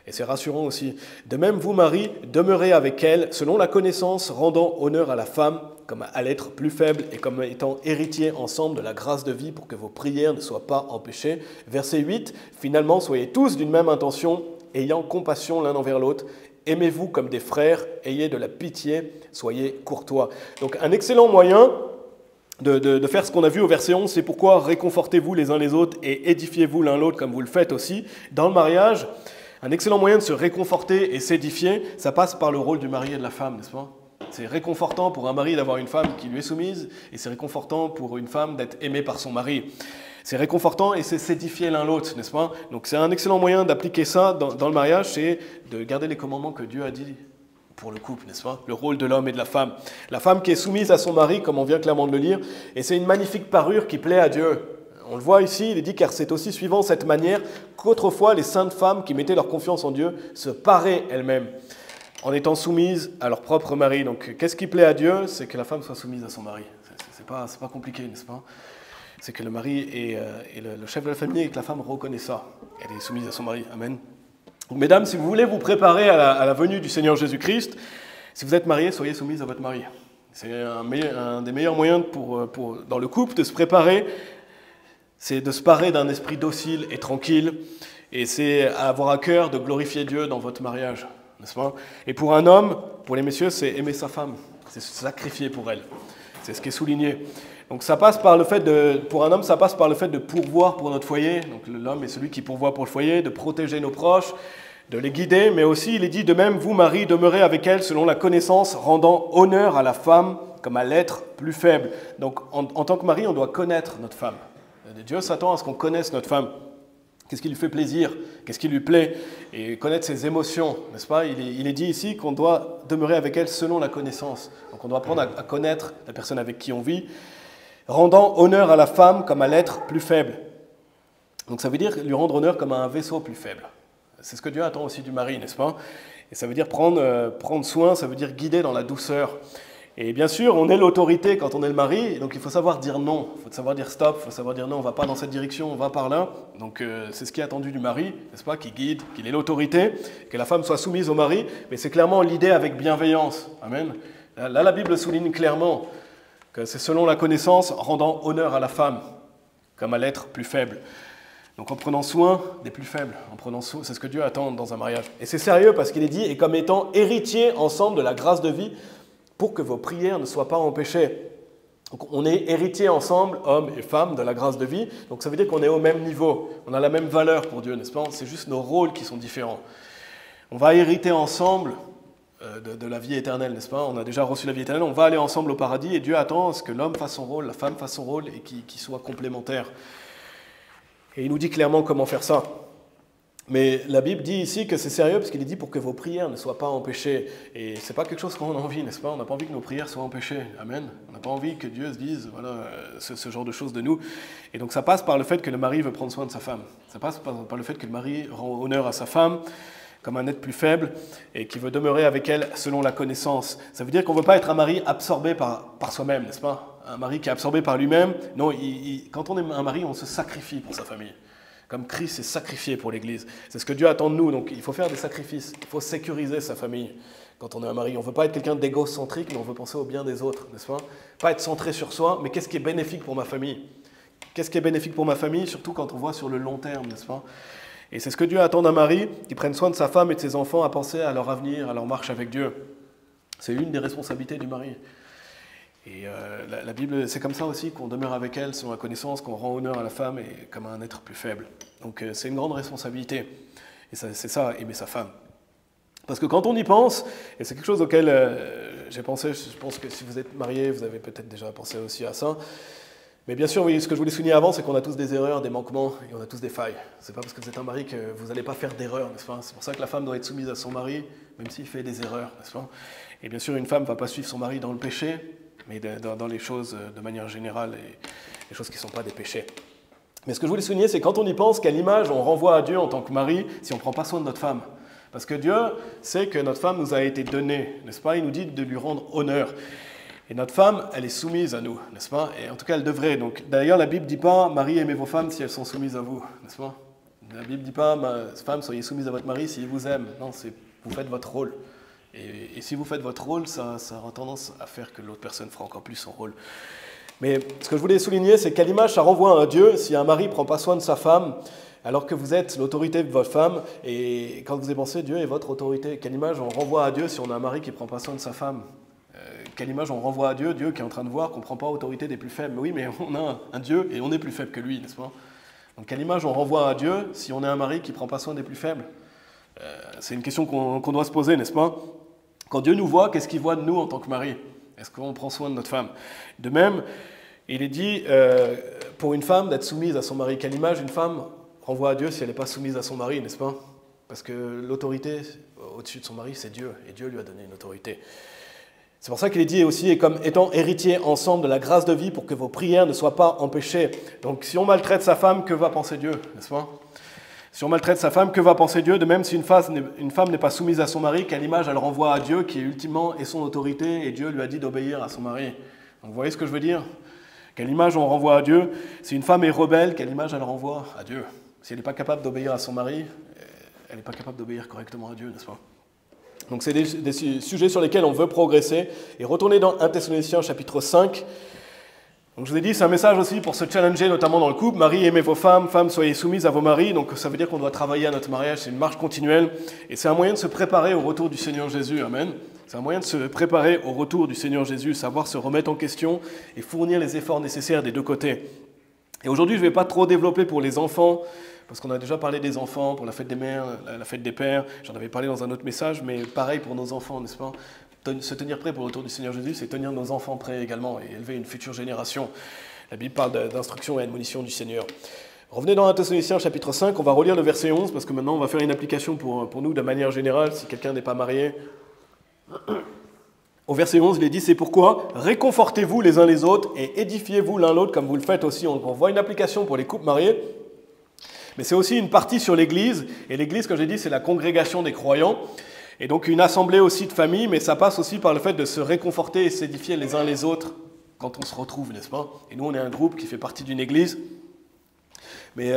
Et c'est rassurant aussi. De même, vous, Marie, demeurez avec elle, selon la connaissance, rendant honneur à la femme, comme à l'être plus faible et comme étant héritiers ensemble de la grâce de vie pour que vos prières ne soient pas empêchées. Verset 8, finalement, soyez tous d'une même intention, ayant compassion l'un envers l'autre. Aimez-vous comme des frères, ayez de la pitié, soyez courtois. Donc un excellent moyen de faire ce qu'on a vu au verset 11, c'est pourquoi réconfortez-vous les uns les autres et édifiez-vous l'un l'autre comme vous le faites aussi. Dans le mariage, un excellent moyen de se réconforter et s'édifier, ça passe par le rôle du mari et de la femme, n'est-ce pas? C'est réconfortant pour un mari d'avoir une femme qui lui est soumise, et c'est réconfortant pour une femme d'être aimée par son mari. C'est réconfortant et c'est s'édifier l'un l'autre, n'est-ce pas? Donc c'est un excellent moyen d'appliquer ça dans le mariage, c'est de garder les commandements que Dieu a dit pour le couple, n'est-ce pas? Le rôle de l'homme et de la femme. La femme qui est soumise à son mari, comme on vient clairement de le lire, et c'est une magnifique parure qui plaît à Dieu. On le voit ici, il est dit, car c'est aussi suivant cette manière qu'autrefois les saintes femmes qui mettaient leur confiance en Dieu se paraient elles-mêmes, en étant soumises à leur propre mari. Donc, qu'est-ce qui plaît à Dieu? C'est que la femme soit soumise à son mari. C'est pas compliqué, n'est-ce pas? C'est que le mari est le chef de la famille et que la femme reconnaît ça. Elle est soumise à son mari. Amen. Donc, mesdames, si vous voulez vous préparer à la venue du Seigneur Jésus-Christ, si vous êtes mariés, soyez soumises à votre mari. C'est un des meilleurs moyens dans le couple de se préparer. C'est de se parer d'un esprit docile et tranquille Et c'est avoir à cœur de glorifier Dieu dans votre mariage, n'est-ce pas? Et pour un homme, pour les messieurs, c'est aimer sa femme, c'est se sacrifier pour elle. C'est ce qui est souligné. Donc ça passe par le fait pour un homme, ça passe par le fait de pourvoir pour notre foyer. Donc l'homme est celui qui pourvoit pour le foyer, de protéger nos proches, de les guider, mais aussi il est dit de même, vous Marie, demeurez avec elle selon la connaissance, rendant honneur à la femme comme à l'être plus faible. Donc en tant que mari, on doit connaître notre femme. Dieu s'attend à ce qu'on connaisse notre femme. Qu'est-ce qui lui fait plaisir? Qu'est-ce qui lui plaît? Et connaître ses émotions, n'est-ce pas? Il est dit ici qu'on doit demeurer avec elle selon la connaissance. Donc on doit apprendre à connaître la personne avec qui on vit, rendant honneur à la femme comme à l'être plus faible. Donc ça veut dire lui rendre honneur comme à un vaisseau plus faible. C'est ce que Dieu attend aussi du mari, n'est-ce pas? Et ça veut dire prendre soin, ça veut dire guider dans la douceur. Et bien sûr, on est l'autorité quand on est le mari, donc il faut savoir dire non, il faut savoir dire stop, il faut savoir dire non, on ne va pas dans cette direction, on va par là. Donc c'est ce qui est attendu du mari, n'est-ce pas, qui guide, qu'il ait l'autorité, que la femme soit soumise au mari, mais c'est clairement l'idée avec bienveillance. Amen. Là, la Bible souligne clairement que c'est selon la connaissance, rendant honneur à la femme, comme à l'être plus faible. Donc en prenant soin des plus faibles, c'est ce que Dieu attend dans un mariage. Et c'est sérieux parce qu'il est dit, et comme étant héritiers ensemble de la grâce de vie, pour que vos prières ne soient pas empêchées. Donc on est héritiers ensemble, hommes et femmes, de la grâce de vie. Donc ça veut dire qu'on est au même niveau, on a la même valeur pour Dieu, n'est-ce pas? C'est juste nos rôles qui sont différents. On va hériter ensemble de la vie éternelle, n'est-ce pas? On a déjà reçu la vie éternelle, on va aller ensemble au paradis et Dieu attend à ce que l'homme fasse son rôle, la femme fasse son rôle et qu'ils soient complémentaires. Et il nous dit clairement comment faire ça. Mais la Bible dit ici que c'est sérieux parce qu'il est dit pour que vos prières ne soient pas empêchées. Et ce n'est pas quelque chose qu'on a envie, n'est-ce pas? On n'a pas envie que nos prières soient empêchées. Amen. On n'a pas envie que Dieu se dise voilà, ce genre de choses de nous. Et donc ça passe par le fait que le mari veut prendre soin de sa femme. Ça passe par le fait que le mari rend honneur à sa femme comme un être plus faible et qui veut demeurer avec elle selon la connaissance. Ça veut dire qu'on ne veut pas être un mari absorbé par soi-même, n'est-ce pas? Un mari qui est absorbé par lui-même. Non, quand on est un mari, on se sacrifie pour sa famille. Comme Christ s'est sacrifié pour l'Église. C'est ce que Dieu attend de nous, donc il faut faire des sacrifices, il faut sécuriser sa famille quand on est un mari. On ne veut pas être quelqu'un d'égocentrique, mais on veut penser au bien des autres, n'est-ce pas? Pas être centré sur soi, mais qu'est-ce qui est bénéfique pour ma famille? Qu'est-ce qui est bénéfique pour ma famille, surtout quand on voit sur le long terme, n'est-ce pas? Et c'est ce que Dieu attend d'un mari, qui prenne soin de sa femme et de ses enfants, à penser à leur avenir, à leur marche avec Dieu. C'est une des responsabilités du mari. Et la Bible, c'est comme ça aussi qu'on demeure avec elle, selon la connaissance, qu'on rend honneur à la femme et comme à un être plus faible. Donc c'est une grande responsabilité. Et c'est ça, aimer sa femme. Parce que quand on y pense, et c'est quelque chose auquel j'ai pensé, je pense que si vous êtes marié, vous avez peut-être déjà pensé aussi à ça. Mais bien sûr, oui, ce que je voulais souligner avant, c'est qu'on a tous des erreurs, des manquements, et on a tous des failles. C'est pas parce que vous êtes un mari que vous n'allez pas faire d'erreurs, n'est-ce pas? C'est pour ça que la femme doit être soumise à son mari, même s'il fait des erreurs, n'est-ce pas? Et bien sûr, une femme ne va pas suivre son mari dans le péché, mais dans les choses de manière générale, et les choses qui ne sont pas des péchés. Mais ce que je voulais souligner, c'est quand on y pense, quelle image on renvoie à Dieu en tant que mari si on ne prend pas soin de notre femme. Parce que Dieu sait que notre femme nous a été donnée, n'est-ce pas? Il nous dit de lui rendre honneur. Et notre femme, elle est soumise à nous, n'est-ce pas? Et en tout cas, elle devrait. Donc, d'ailleurs, la Bible ne dit pas « Marie, aimez vos femmes si elles sont soumises à vous », n'est-ce pas? La Bible ne dit pas « Femme, soyez soumise à votre mari s'il vous aime ». Non, c'est « Vous faites votre rôle ». Et si vous faites votre rôle, ça aura tendance à faire que l'autre personne fera encore plus son rôle. Mais ce que je voulais souligner, c'est quelle image ça renvoie à un Dieu si un mari ne prend pas soin de sa femme, alors que vous êtes l'autorité de votre femme, et quand vous y pensez, Dieu est votre autorité. Quelle image on renvoie à Dieu si on a un mari qui ne prend pas soin de sa femme? Quelle image on renvoie à Dieu, Dieu qui est en train de voir qu'on ne prend pas autorité des plus faibles? Mais oui, mais on a un Dieu et on est plus faible que lui, n'est-ce pas? Donc quelle image on renvoie à Dieu si on est un mari qui ne prend pas soin des plus faibles? C'est une question qu'on doit se poser, n'est-ce pas? Quand Dieu nous voit, qu'est-ce qu'il voit de nous en tant que mari? Est-ce qu'on prend soin de notre femme? De même, il est dit pour une femme d'être soumise à son mari. Quelle image une femme renvoie à Dieu si elle n'est pas soumise à son mari, n'est-ce pas? Parce que l'autorité au-dessus de son mari, c'est Dieu, et Dieu lui a donné une autorité. C'est pour ça qu'il est dit aussi, et comme étant héritiers ensemble de la grâce de vie pour que vos prières ne soient pas empêchées. Donc si on maltraite sa femme, que va penser Dieu, n'est-ce pas? Si on maltraite sa femme, que va penser Dieu? De même, si une femme n'est pas soumise à son mari, quelle image elle renvoie à Dieu, qui ultimement est son autorité, et Dieu lui a dit d'obéir à son mari. Donc vous voyez ce que je veux dire? Quelle image on renvoie à Dieu? Si une femme est rebelle, quelle image elle renvoie à Dieu? Si elle n'est pas capable d'obéir à son mari, elle n'est pas capable d'obéir correctement à Dieu, n'est-ce pas? Donc c'est des sujets sur lesquels on veut progresser. Et retourner dans 1 Thessaloniciens chapitre 5, Donc je vous ai dit, c'est un message aussi pour se challenger, notamment dans le couple. Marie, aimez vos femmes, femmes, soyez soumises à vos maris. Donc ça veut dire qu'on doit travailler à notre mariage, c'est une marche continuelle. Et c'est un moyen de se préparer au retour du Seigneur Jésus, amen. C'est un moyen de se préparer au retour du Seigneur Jésus, savoir se remettre en question et fournir les efforts nécessaires des deux côtés. Et aujourd'hui, je ne vais pas trop développer pour les enfants, parce qu'on a déjà parlé des enfants, pour la fête des mères, la fête des pères. J'en avais parlé dans un autre message, mais pareil pour nos enfants, n'est-ce pas? Se tenir prêt pour le retour du Seigneur Jésus, c'est tenir nos enfants prêts également et élever une future génération. La Bible parle d'instruction et d'admonition du Seigneur. Revenez dans 1 Thessaloniciens chapitre 5, on va relire le verset 11, parce que maintenant on va faire une application pour nous de manière générale, si quelqu'un n'est pas marié. Au verset 11, il est dit, c'est pourquoi réconfortez-vous les uns les autres et édifiez-vous l'un l'autre comme vous le faites aussi. On voit une application pour les couples mariés, mais c'est aussi une partie sur l'Église. Et l'Église, comme j'ai dit, c'est la congrégation des croyants. Et donc une assemblée aussi de famille, mais ça passe aussi par le fait de se réconforter et s'édifier les uns les autres quand on se retrouve, n'est-ce pas? Et nous, on est un groupe qui fait partie d'une église. Mais,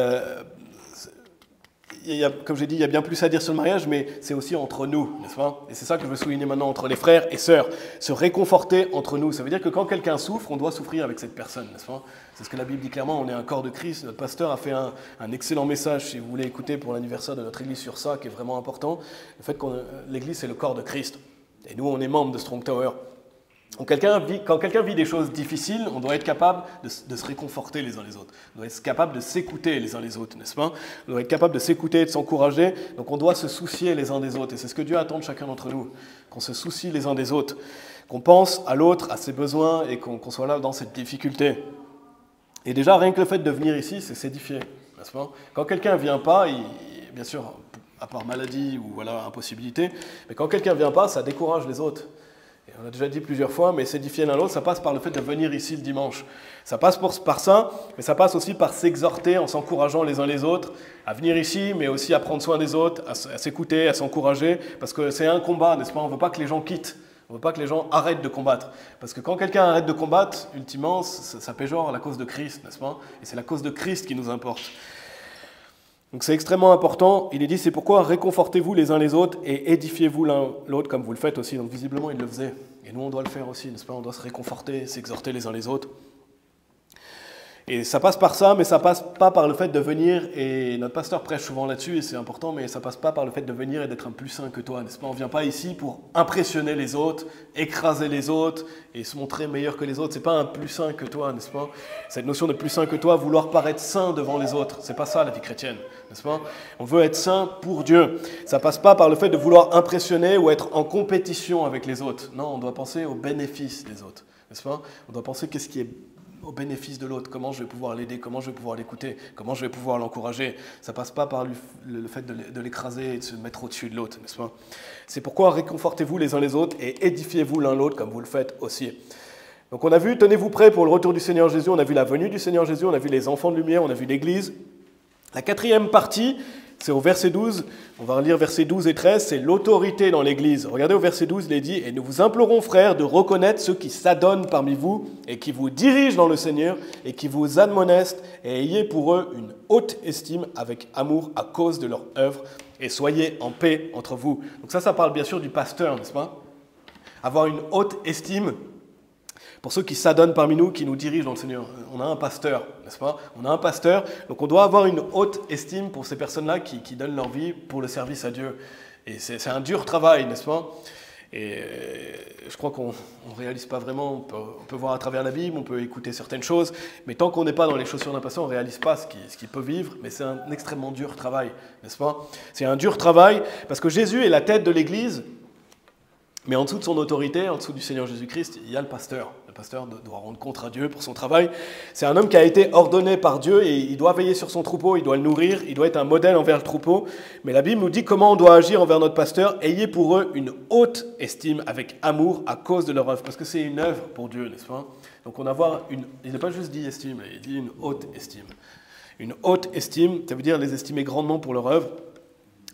comme j'ai dit, il y a bien plus à dire sur le mariage, mais c'est aussi entre nous, n'est-ce pas? Et c'est ça que je veux souligner maintenant, entre les frères et sœurs. Se réconforter entre nous. Ça veut dire que quand quelqu'un souffre, on doit souffrir avec cette personne, n'est-ce pas? C'est ce que la Bible dit clairement, on est un corps de Christ. Notre pasteur a fait un excellent message, si vous voulez écouter, pour l'anniversaire de notre église sur ça, qui est vraiment important. Le fait que l'église, c'est le corps de Christ. Et nous, on est membres de Strong Tower. Donc, quand quelqu'un vit des choses difficiles, on doit être capable de se réconforter les uns les autres. On doit être capable de s'écouter les uns les autres, n'est-ce pas? On doit être capable de s'écouter et de s'encourager. Donc on doit se soucier les uns des autres. Et c'est ce que Dieu attend de chacun d'entre nous. Qu'on se soucie les uns des autres. Qu'on pense à l'autre, à ses besoins et qu'on soit là dans cette difficulté. Et déjà, rien que le fait de venir ici, c'est s'édifier, n'est-ce pas? Quand quelqu'un ne vient pas, bien sûr, à part maladie ou voilà, impossibilité, mais quand quelqu'un ne vient pas, ça décourage les autres. Et on a déjà dit plusieurs fois, mais s'édifier l'un l'autre, ça passe par le fait de venir ici le dimanche. Ça passe par ça, mais ça passe aussi par s'exhorter en s'encourageant les uns les autres, à venir ici, mais aussi à prendre soin des autres, à s'écouter, à s'encourager, parce que c'est un combat, n'est-ce pas? On ne veut pas que les gens quittent. On ne veut pas que les gens arrêtent de combattre. Parce que quand quelqu'un arrête de combattre, ultimement, ça péjore la cause de Christ, n'est-ce pas? Et c'est la cause de Christ qui nous importe. Donc c'est extrêmement important. Il est dit, c'est pourquoi réconfortez-vous les uns les autres et édifiez-vous l'un l'autre comme vous le faites aussi. Donc visiblement, il le faisait. Et nous, on doit le faire aussi, n'est-ce pas? On doit se réconforter, s'exhorter les uns les autres. Et ça passe par ça, mais ça passe pas par le fait de venir, et notre pasteur prêche souvent là-dessus, et c'est important, mais ça passe pas par le fait de venir et d'être un plus saint que toi, n'est-ce pas? On vient pas ici pour impressionner les autres, écraser les autres, et se montrer meilleur que les autres. C'est pas un plus saint que toi, n'est-ce pas? Cette notion de plus saint que toi, vouloir paraître saint devant les autres, c'est pas ça la vie chrétienne, n'est-ce pas? On veut être saint pour Dieu. Ça passe pas par le fait de vouloir impressionner ou être en compétition avec les autres. Non, on doit penser aux bénéfices des autres, n'est-ce pas? On doit penser qu'est-ce qui est au bénéfice de l'autre, comment je vais pouvoir l'aider, comment je vais pouvoir l'écouter, comment je vais pouvoir l'encourager. Ça passe pas par le fait de l'écraser et de se mettre au-dessus de l'autre, n'est-ce pas? C'est pourquoi réconfortez-vous les uns les autres et édifiez-vous l'un l'autre comme vous le faites aussi. Donc on a vu, tenez-vous prêts pour le retour du Seigneur Jésus, on a vu la venue du Seigneur Jésus, on a vu les enfants de lumière, on a vu l'Église. La quatrième partie, c'est au verset 12, on va relire versets 12 et 13, c'est l'autorité dans l'Église. Regardez au verset 12, il est dit « Et nous vous implorons, frères, de reconnaître ceux qui s'adonnent parmi vous et qui vous dirigent dans le Seigneur et qui vous admonestent et ayez pour eux une haute estime avec amour à cause de leur œuvre et soyez en paix entre vous. » Donc ça parle bien sûr du pasteur, n'est-ce pas? Avoir une haute estime pour ceux qui s'adonnent parmi nous, qui nous dirigent dans le Seigneur. On a un pasteur, n'est-ce pas? On a un pasteur, donc on doit avoir une haute estime pour ces personnes-là qui donnent leur vie pour le service à Dieu. Et c'est un dur travail, n'est-ce pas? Et je crois qu'on ne réalise pas vraiment, on peut voir à travers la Bible, on peut écouter certaines choses, mais tant qu'on n'est pas dans les chaussures d'un pasteur, on ne réalise pas ce qu'il peut vivre, mais c'est un extrêmement dur travail, n'est-ce pas? C'est un dur travail, parce que Jésus est la tête de l'Église, mais en dessous de son autorité, en dessous du Seigneur Jésus-Christ, il y a le pasteur. Le pasteur doit rendre compte à Dieu pour son travail. C'est un homme qui a été ordonné par Dieu et il doit veiller sur son troupeau, il doit le nourrir, il doit être un modèle envers le troupeau. Mais la Bible nous dit comment on doit agir envers notre pasteur. Ayez pour eux une haute estime avec amour à cause de leur œuvre. Parce que c'est une œuvre pour Dieu, n'est-ce pas? Donc on doit avoir il n'a pas juste dit estime, il dit une haute estime. Une haute estime, ça veut dire les estimer grandement pour leur œuvre.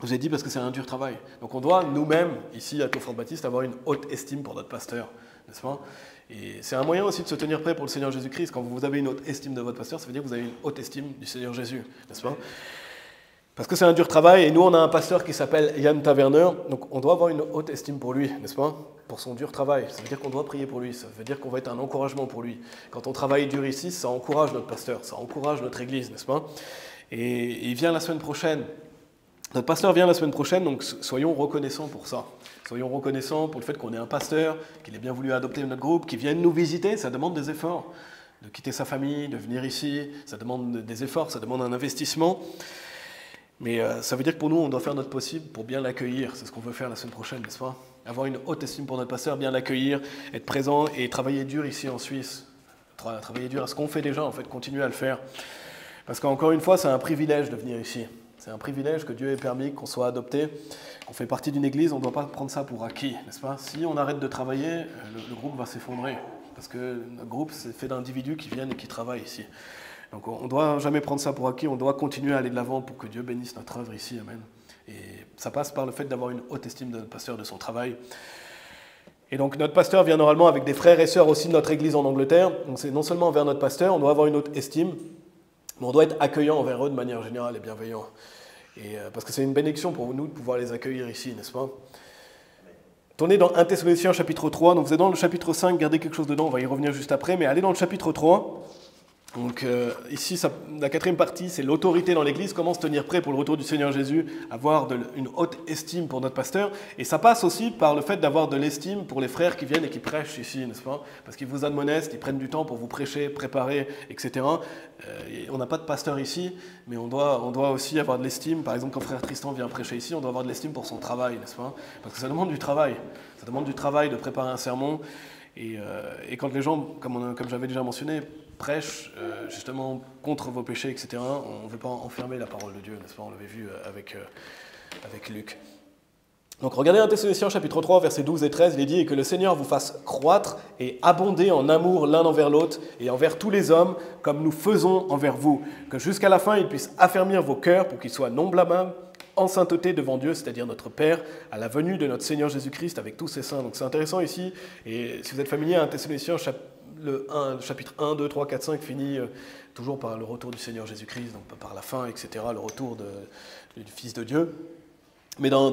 Je vous ai dit parce que c'est un dur travail. Donc on doit nous-mêmes, ici à Confort-Baptiste, avoir une haute estime pour notre pasteur, n'est-ce pas? Et c'est un moyen aussi de se tenir prêt pour le Seigneur Jésus-Christ. Quand vous avez une haute estime de votre pasteur, ça veut dire que vous avez une haute estime du Seigneur Jésus, n'est-ce pas? Parce que c'est un dur travail, et nous on a un pasteur qui s'appelle Yann Taverner, donc on doit avoir une haute estime pour lui, n'est-ce pas? Pour son dur travail. Ça veut dire qu'on doit prier pour lui, ça veut dire qu'on va être un encouragement pour lui. Quand on travaille dur ici, ça encourage notre pasteur, ça encourage notre église, n'est-ce pas? Et il vient la semaine prochaine. Notre pasteur vient la semaine prochaine, donc soyons reconnaissants pour ça. Soyons reconnaissants pour le fait qu'on ait un pasteur, qu'il ait bien voulu adopter notre groupe, qu'il vienne nous visiter, ça demande des efforts. De quitter sa famille, de venir ici, ça demande des efforts, ça demande un investissement. Mais ça veut dire que pour nous, on doit faire notre possible pour bien l'accueillir. C'est ce qu'on veut faire la semaine prochaine, n'est-ce pas? Avoir une haute estime pour notre pasteur, bien l'accueillir, être présent et travailler dur ici en Suisse. Travailler dur à ce qu'on fait déjà, en fait, continuer à le faire. Parce qu'encore une fois, c'est un privilège de venir ici. C'est un privilège que Dieu ait permis qu'on soit adopté, qu'on fait partie d'une église, on ne doit pas prendre ça pour acquis, n'est-ce pas? Si on arrête de travailler, le groupe va s'effondrer. Parce que notre groupe, c'est fait d'individus qui viennent et qui travaillent ici. Donc on ne doit jamais prendre ça pour acquis, on doit continuer à aller de l'avant pour que Dieu bénisse notre œuvre ici, amen. Et ça passe par le fait d'avoir une haute estime de notre pasteur, de son travail. Et donc notre pasteur vient normalement avec des frères et sœurs aussi de notre église en Angleterre. Donc c'est non seulement envers notre pasteur, on doit avoir une haute estime, mais on doit être accueillant envers eux de manière générale et bienveillant. Et, parce que c'est une bénédiction pour nous de pouvoir les accueillir ici, n'est-ce pas? Tournez dans 1 Thessaloniciens chapitre 3, donc vous êtes dans le chapitre 5, gardez quelque chose dedans, on va y revenir juste après, mais allez dans le chapitre 3. Donc ici, la quatrième partie, c'est l'autorité dans l'Église, comment se tenir prêt pour le retour du Seigneur Jésus, avoir une haute estime pour notre pasteur. Et ça passe aussi par le fait d'avoir de l'estime pour les frères qui viennent et qui prêchent ici, n'est-ce pas? Parce qu'ils vous admonestent, ils prennent du temps pour vous prêcher, préparer, etc. On n'a pas de pasteur ici, mais on doit aussi avoir de l'estime. Par exemple, quand frère Tristan vient prêcher ici, on doit avoir de l'estime pour son travail, n'est-ce pas? Parce que ça demande du travail. Ça demande du travail de préparer un sermon. Et quand les gens, comme j'avais déjà mentionné, prêchent justement contre vos péchés, etc., on ne veut pas enfermer la parole de Dieu, n'est-ce pas? On l'avait vu avec Luc. Donc regardez 1 Thessaloniciens chapitre 3, versets 12 et 13, il est dit « Et que le Seigneur vous fasse croître et abonder en amour l'un envers l'autre et envers tous les hommes, comme nous faisons envers vous, que jusqu'à la fin il puisse affermir vos cœurs pour qu'ils soient non blâmables, en sainteté devant Dieu, c'est-à-dire notre Père, à la venue de notre Seigneur Jésus-Christ avec tous ses saints. » Donc c'est intéressant ici, et si vous êtes familier, 1 Thessaloniciens le chapitre 1, 2, 3, 4, 5 finit toujours par le retour du Seigneur Jésus-Christ, donc par la fin, etc., le retour du Fils de Dieu. Mais dans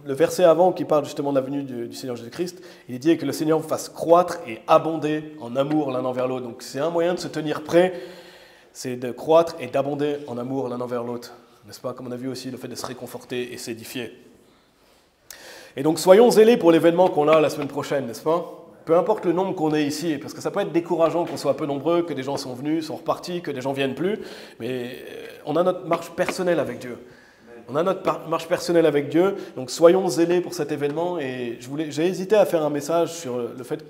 le verset avant qui parle justement de la venue du Seigneur Jésus-Christ, il est dit que le Seigneur vous fasse croître et abonder en amour l'un envers l'autre. Donc c'est un moyen de se tenir prêt, c'est de croître et d'abonder en amour l'un envers l'autre. N'est-ce pas? Comme on a vu aussi, le fait de se réconforter et s'édifier. Et donc soyons zélés pour l'événement qu'on a la semaine prochaine, n'est-ce pas? Peu importe le nombre qu'on est ici, parce que ça peut être décourageant qu'on soit peu nombreux, que des gens sont venus, sont repartis, que des gens viennent plus, mais on a notre marche personnelle avec Dieu. On a notre marche personnelle avec Dieu, donc soyons zélés pour cet événement. Et j'ai hésité à faire un message sur le fait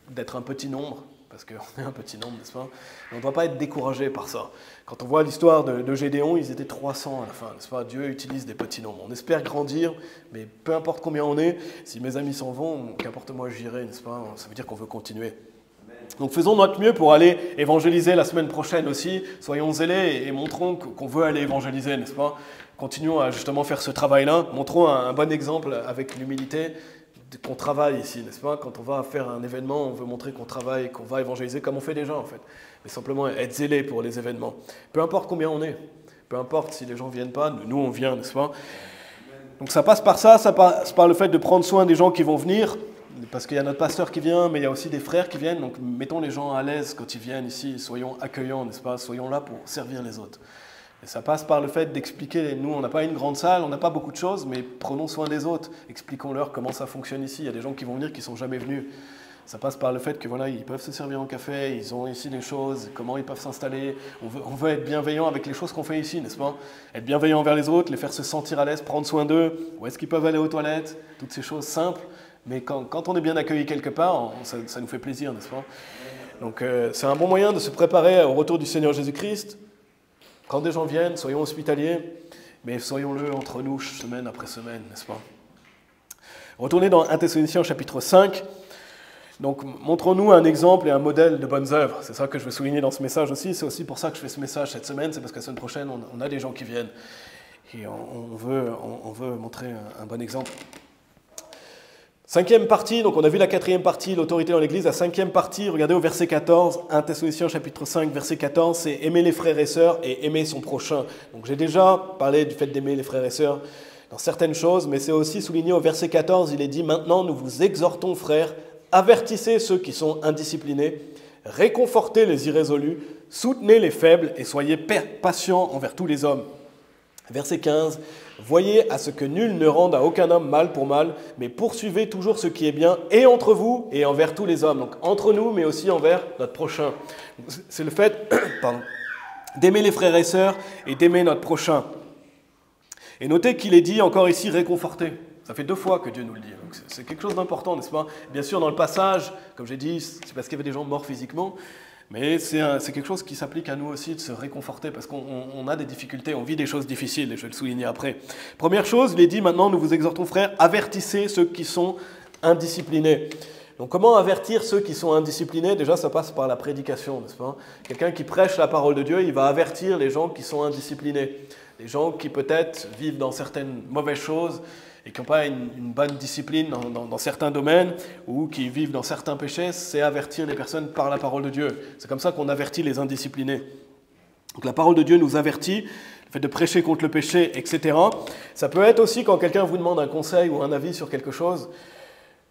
d'être un petit nombre, parce qu'on est un petit nombre, n'est-ce pas? On ne doit pas être découragé par ça. Quand on voit l'histoire de Gédéon, ils étaient 300 à la fin, n'est-ce pas? Dieu utilise des petits nombres. On espère grandir, mais peu importe combien on est, si mes amis s'en vont, qu'importe moi j'irai, n'est-ce pas? Ça veut dire qu'on veut continuer. Donc faisons notre mieux pour aller évangéliser la semaine prochaine aussi. Soyons zélés et montrons qu'on veut aller évangéliser, n'est-ce pas? Continuons à justement faire ce travail-là. Montrons un bon exemple avec l'humilité qu'on travaille ici, n'est-ce pas? Quand on va faire un événement, on veut montrer qu'on travaille, qu'on va évangéliser comme on fait déjà en fait. Mais simplement être zélé pour les événements. Peu importe combien on est, peu importe si les gens ne viennent pas, nous on vient, n'est-ce pas? Donc ça passe par ça passe par le fait de prendre soin des gens qui vont venir, parce qu'il y a notre pasteur qui vient, mais il y a aussi des frères qui viennent, donc mettons les gens à l'aise quand ils viennent ici, soyons accueillants, n'est-ce pas? Soyons là pour servir les autres. Et ça passe par le fait d'expliquer, nous on n'a pas une grande salle, on n'a pas beaucoup de choses, mais prenons soin des autres, expliquons-leur comment ça fonctionne ici. Il y a des gens qui vont venir qui ne sont jamais venus. Ça passe par le fait que voilà, ils peuvent se servir en café, ils ont ici des choses, comment ils peuvent s'installer. On veut être bienveillant avec les choses qu'on fait ici, n'est-ce pas? Être bienveillant envers les autres, les faire se sentir à l'aise, prendre soin d'eux, où est-ce qu'ils peuvent aller aux toilettes, toutes ces choses simples. Mais quand on est bien accueilli quelque part, ça nous fait plaisir, n'est-ce pas? Donc c'est un bon moyen de se préparer au retour du Seigneur Jésus-Christ. Quand des gens viennent, soyons hospitaliers, mais soyons-le entre nous semaine après semaine, n'est-ce pas? Retournez dans 1 Thessaloniciens chapitre 5. Donc montrons-nous un exemple et un modèle de bonnes œuvres. C'est ça que je veux souligner dans ce message aussi. C'est aussi pour ça que je fais ce message cette semaine. C'est parce que la semaine prochaine, on a des gens qui viennent. Et on veut montrer un bon exemple. Cinquième partie, donc on a vu la quatrième partie, l'autorité dans l'Église. La cinquième partie, regardez au verset 14, 1 Thessaloniciens chapitre 5, verset 14, c'est aimer les frères et sœurs et aimer son prochain. Donc j'ai déjà parlé du fait d'aimer les frères et sœurs dans certaines choses, mais c'est aussi souligné au verset 14, il est dit « Maintenant nous vous exhortons, frères, avertissez ceux qui sont indisciplinés, réconfortez les irrésolus, soutenez les faibles et soyez patients envers tous les hommes. » Verset 15, « Voyez à ce que nul ne rende à aucun homme mal pour mal, mais poursuivez toujours ce qui est bien, et entre vous, et envers tous les hommes. » Donc entre nous, mais aussi envers notre prochain. C'est le fait d'aimer les frères et sœurs et d'aimer notre prochain. Et notez qu'il est dit encore ici « réconforter ». Ça fait 2 fois que Dieu nous le dit. Donc c'est quelque chose d'important, n'est-ce pas? Bien sûr, dans le passage, comme j'ai dit, c'est parce qu'il y avait des gens morts physiquement, mais c'est quelque chose qui s'applique à nous aussi, de se réconforter, parce qu'on a des difficultés, on vit des choses difficiles, et je vais le souligner après. Première chose, il est dit, maintenant nous vous exhortons, frères, avertissez ceux qui sont indisciplinés. Donc comment avertir ceux qui sont indisciplinés? Déjà, ça passe par la prédication, n'est-ce pas? Quelqu'un qui prêche la parole de Dieu, il va avertir les gens qui sont indisciplinés. Les gens qui peut-être vivent dans certaines mauvaises choses, et qui n'ont pas une bonne discipline dans certains domaines, ou qui vivent dans certains péchés, c'est avertir les personnes par la parole de Dieu. C'est comme ça qu'on avertit les indisciplinés. Donc la parole de Dieu nous avertit, le fait de prêcher contre le péché, etc. Ça peut être aussi quand quelqu'un vous demande un conseil ou un avis sur quelque chose.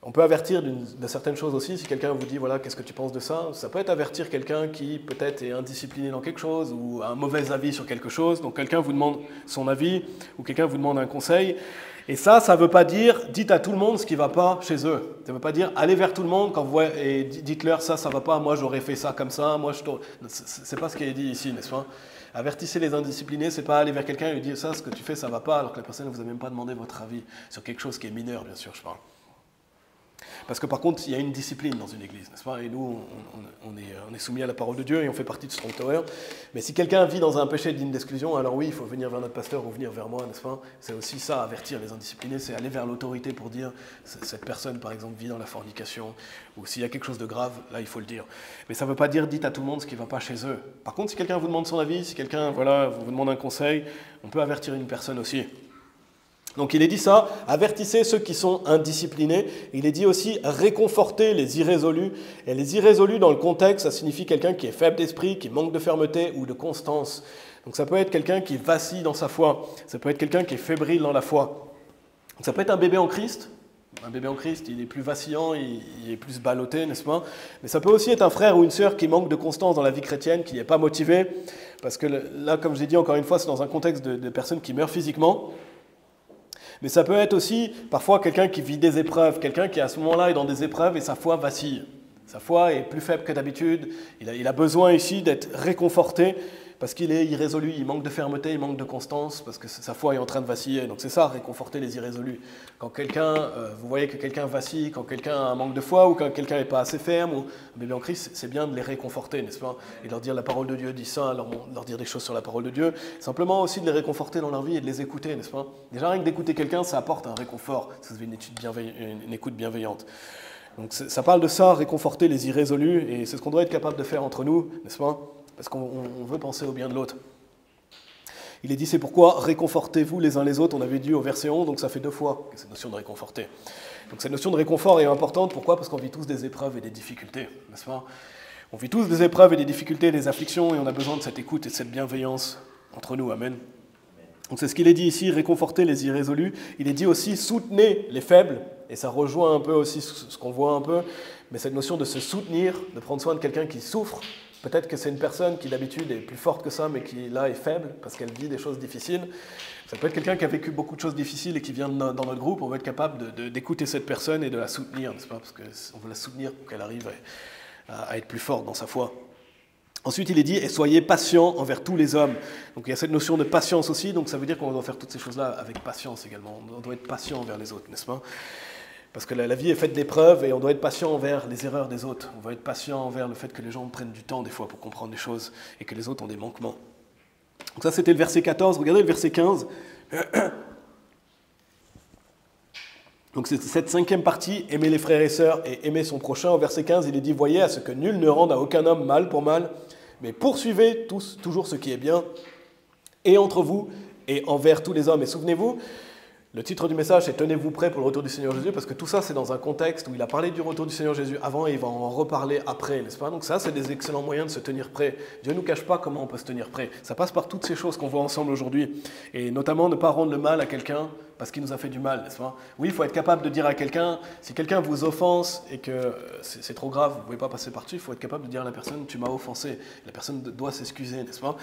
On peut avertir de certaines choses aussi, si quelqu'un vous dit, voilà, qu'est-ce que tu penses de ça? Ça peut être avertir quelqu'un qui peut-être est indiscipliné dans quelque chose, ou a un mauvais avis sur quelque chose. Donc quelqu'un vous demande son avis, ou quelqu'un vous demande un conseil. Et ça ne veut pas dire, dites à tout le monde ce qui ne va pas chez eux. Ça ne veut pas dire, allez vers tout le monde et dites-leur, ça ne va pas, moi j'aurais fait ça comme ça, c'est pas ce qui est dit ici, n'est-ce pas? Avertissez les indisciplinés, c'est pas aller vers quelqu'un et lui dire, ça, ce que tu fais, ça ne va pas, alors que la personne ne vous a même pas demandé votre avis sur quelque chose qui est mineur, bien sûr, je parle. Parce que par contre, il y a une discipline dans une église, n'est-ce pas? Et nous, on est soumis à la parole de Dieu et on fait partie de ce sanctuaire. Mais si quelqu'un vit dans un péché digne d'exclusion, alors oui, il faut venir vers notre pasteur ou venir vers moi, n'est-ce pas? C'est aussi ça, avertir les indisciplinés, c'est aller vers l'autorité pour dire, cette personne, par exemple, vit dans la fornication, ou s'il y a quelque chose de grave, là, il faut le dire. Mais ça ne veut pas dire, dites à tout le monde ce qui ne va pas chez eux. Par contre, si quelqu'un vous demande son avis, si quelqu'un, voilà, vous demande un conseil, on peut avertir une personne aussi. Donc il est dit ça, avertissez ceux qui sont indisciplinés. Il est dit aussi, réconfortez les irrésolus. Et les irrésolus, dans le contexte, ça signifie quelqu'un qui est faible d'esprit, qui manque de fermeté ou de constance. Donc ça peut être quelqu'un qui vacille dans sa foi. Ça peut être quelqu'un qui est fébrile dans la foi. Ça peut être un bébé en Christ. Un bébé en Christ, il est plus vacillant, il est plus ballotté, n'est-ce pas? Mais ça peut aussi être un frère ou une sœur qui manque de constance dans la vie chrétienne, qui n'est pas motivé. Parce que là, comme je l'ai dit encore une fois, c'est dans un contexte de personnes qui meurent physiquement. Mais ça peut être aussi parfois quelqu'un qui vit des épreuves, quelqu'un qui à ce moment-là est dans des épreuves et sa foi vacille. Sa foi est plus faible que d'habitude, il a besoin ici d'être réconforté parce qu'il est irrésolu, il manque de fermeté, il manque de constance parce que sa foi est en train de vaciller. Donc c'est ça, réconforter les irrésolus. Quand vous voyez que quelqu'un vacille, quand quelqu'un a un manque de foi ou quand quelqu'un n'est pas assez ferme, ou un bébé en Christ, c'est bien de les réconforter, n'est-ce pas? Et leur dire la parole de Dieu dit ça, leur dire des choses sur la parole de Dieu. Simplement aussi de les réconforter dans leur vie et de les écouter, n'est-ce pas? Déjà rien que d'écouter quelqu'un, ça apporte un réconfort, ça fait une écoute bienveillante. Donc ça parle de ça, réconforter les irrésolus, et c'est ce qu'on doit être capable de faire entre nous, n'est-ce pas? Parce qu'on veut penser au bien de l'autre. Il est dit, c'est pourquoi réconfortez-vous les uns les autres. On avait dit au verset 11, donc ça fait 2 fois cette notion de réconforter. Donc cette notion de réconfort est importante, pourquoi? Parce qu'on vit tous des épreuves et des difficultés, n'est-ce pas? On vit tous des épreuves et des difficultés, des afflictions, et on a besoin de cette écoute et de cette bienveillance entre nous, amen. Donc c'est ce qu'il est dit ici, réconforter les irrésolus. Il est dit aussi, soutenez les faibles, et ça rejoint un peu aussi ce qu'on voit un peu, mais cette notion de se soutenir, de prendre soin de quelqu'un qui souffre. Peut-être que c'est une personne qui d'habitude est plus forte que ça, mais qui là est faible parce qu'elle vit des choses difficiles. Ça peut être quelqu'un qui a vécu beaucoup de choses difficiles et qui vient dans notre groupe. On va être capable d'écouter cette personne et de la soutenir, n'est-ce pas? Parce qu'on veut la soutenir pour qu'elle arrive à être plus forte dans sa foi. Ensuite, il est dit, et soyez patients envers tous les hommes. Donc il y a cette notion de patience aussi, donc ça veut dire qu'on doit faire toutes ces choses-là avec patience également. On doit être patient envers les autres, n'est-ce pas? Parce que la vie est faite d'épreuves et on doit être patient envers les erreurs des autres. On doit être patient envers le fait que les gens prennent du temps des fois pour comprendre les choses et que les autres ont des manquements. Donc ça, c'était le verset 14. Regardez le verset 15. Donc c'est cette 5e partie, aimer les frères et sœurs et aimer son prochain. Au verset 15, il est dit, voyez à ce que nul ne rende à aucun homme mal pour mal, mais poursuivez toujours ce qui est bien, et entre vous et envers tous les hommes. Et souvenez-vous, Le titre du message, c'est « Tenez-vous prêts pour le retour du Seigneur Jésus » parce que tout ça, c'est dans un contexte où il a parlé du retour du Seigneur Jésus avant et il va en reparler après, n'est-ce pas? Donc ça, c'est des excellents moyens de se tenir prêt. Dieu ne nous cache pas comment on peut se tenir prêt. Ça passe par toutes ces choses qu'on voit ensemble aujourd'hui. Et notamment, ne pas rendre le mal à quelqu'un parce qu'il nous a fait du mal, n'est-ce pas? Oui, il faut être capable de dire à quelqu'un, si quelqu'un vous offense et que c'est trop grave, vous ne pouvez pas passer par-dessus, il faut être capable de dire à la personne « Tu m'as offensé ». La personne doit s'excuser, n'est-ce pas?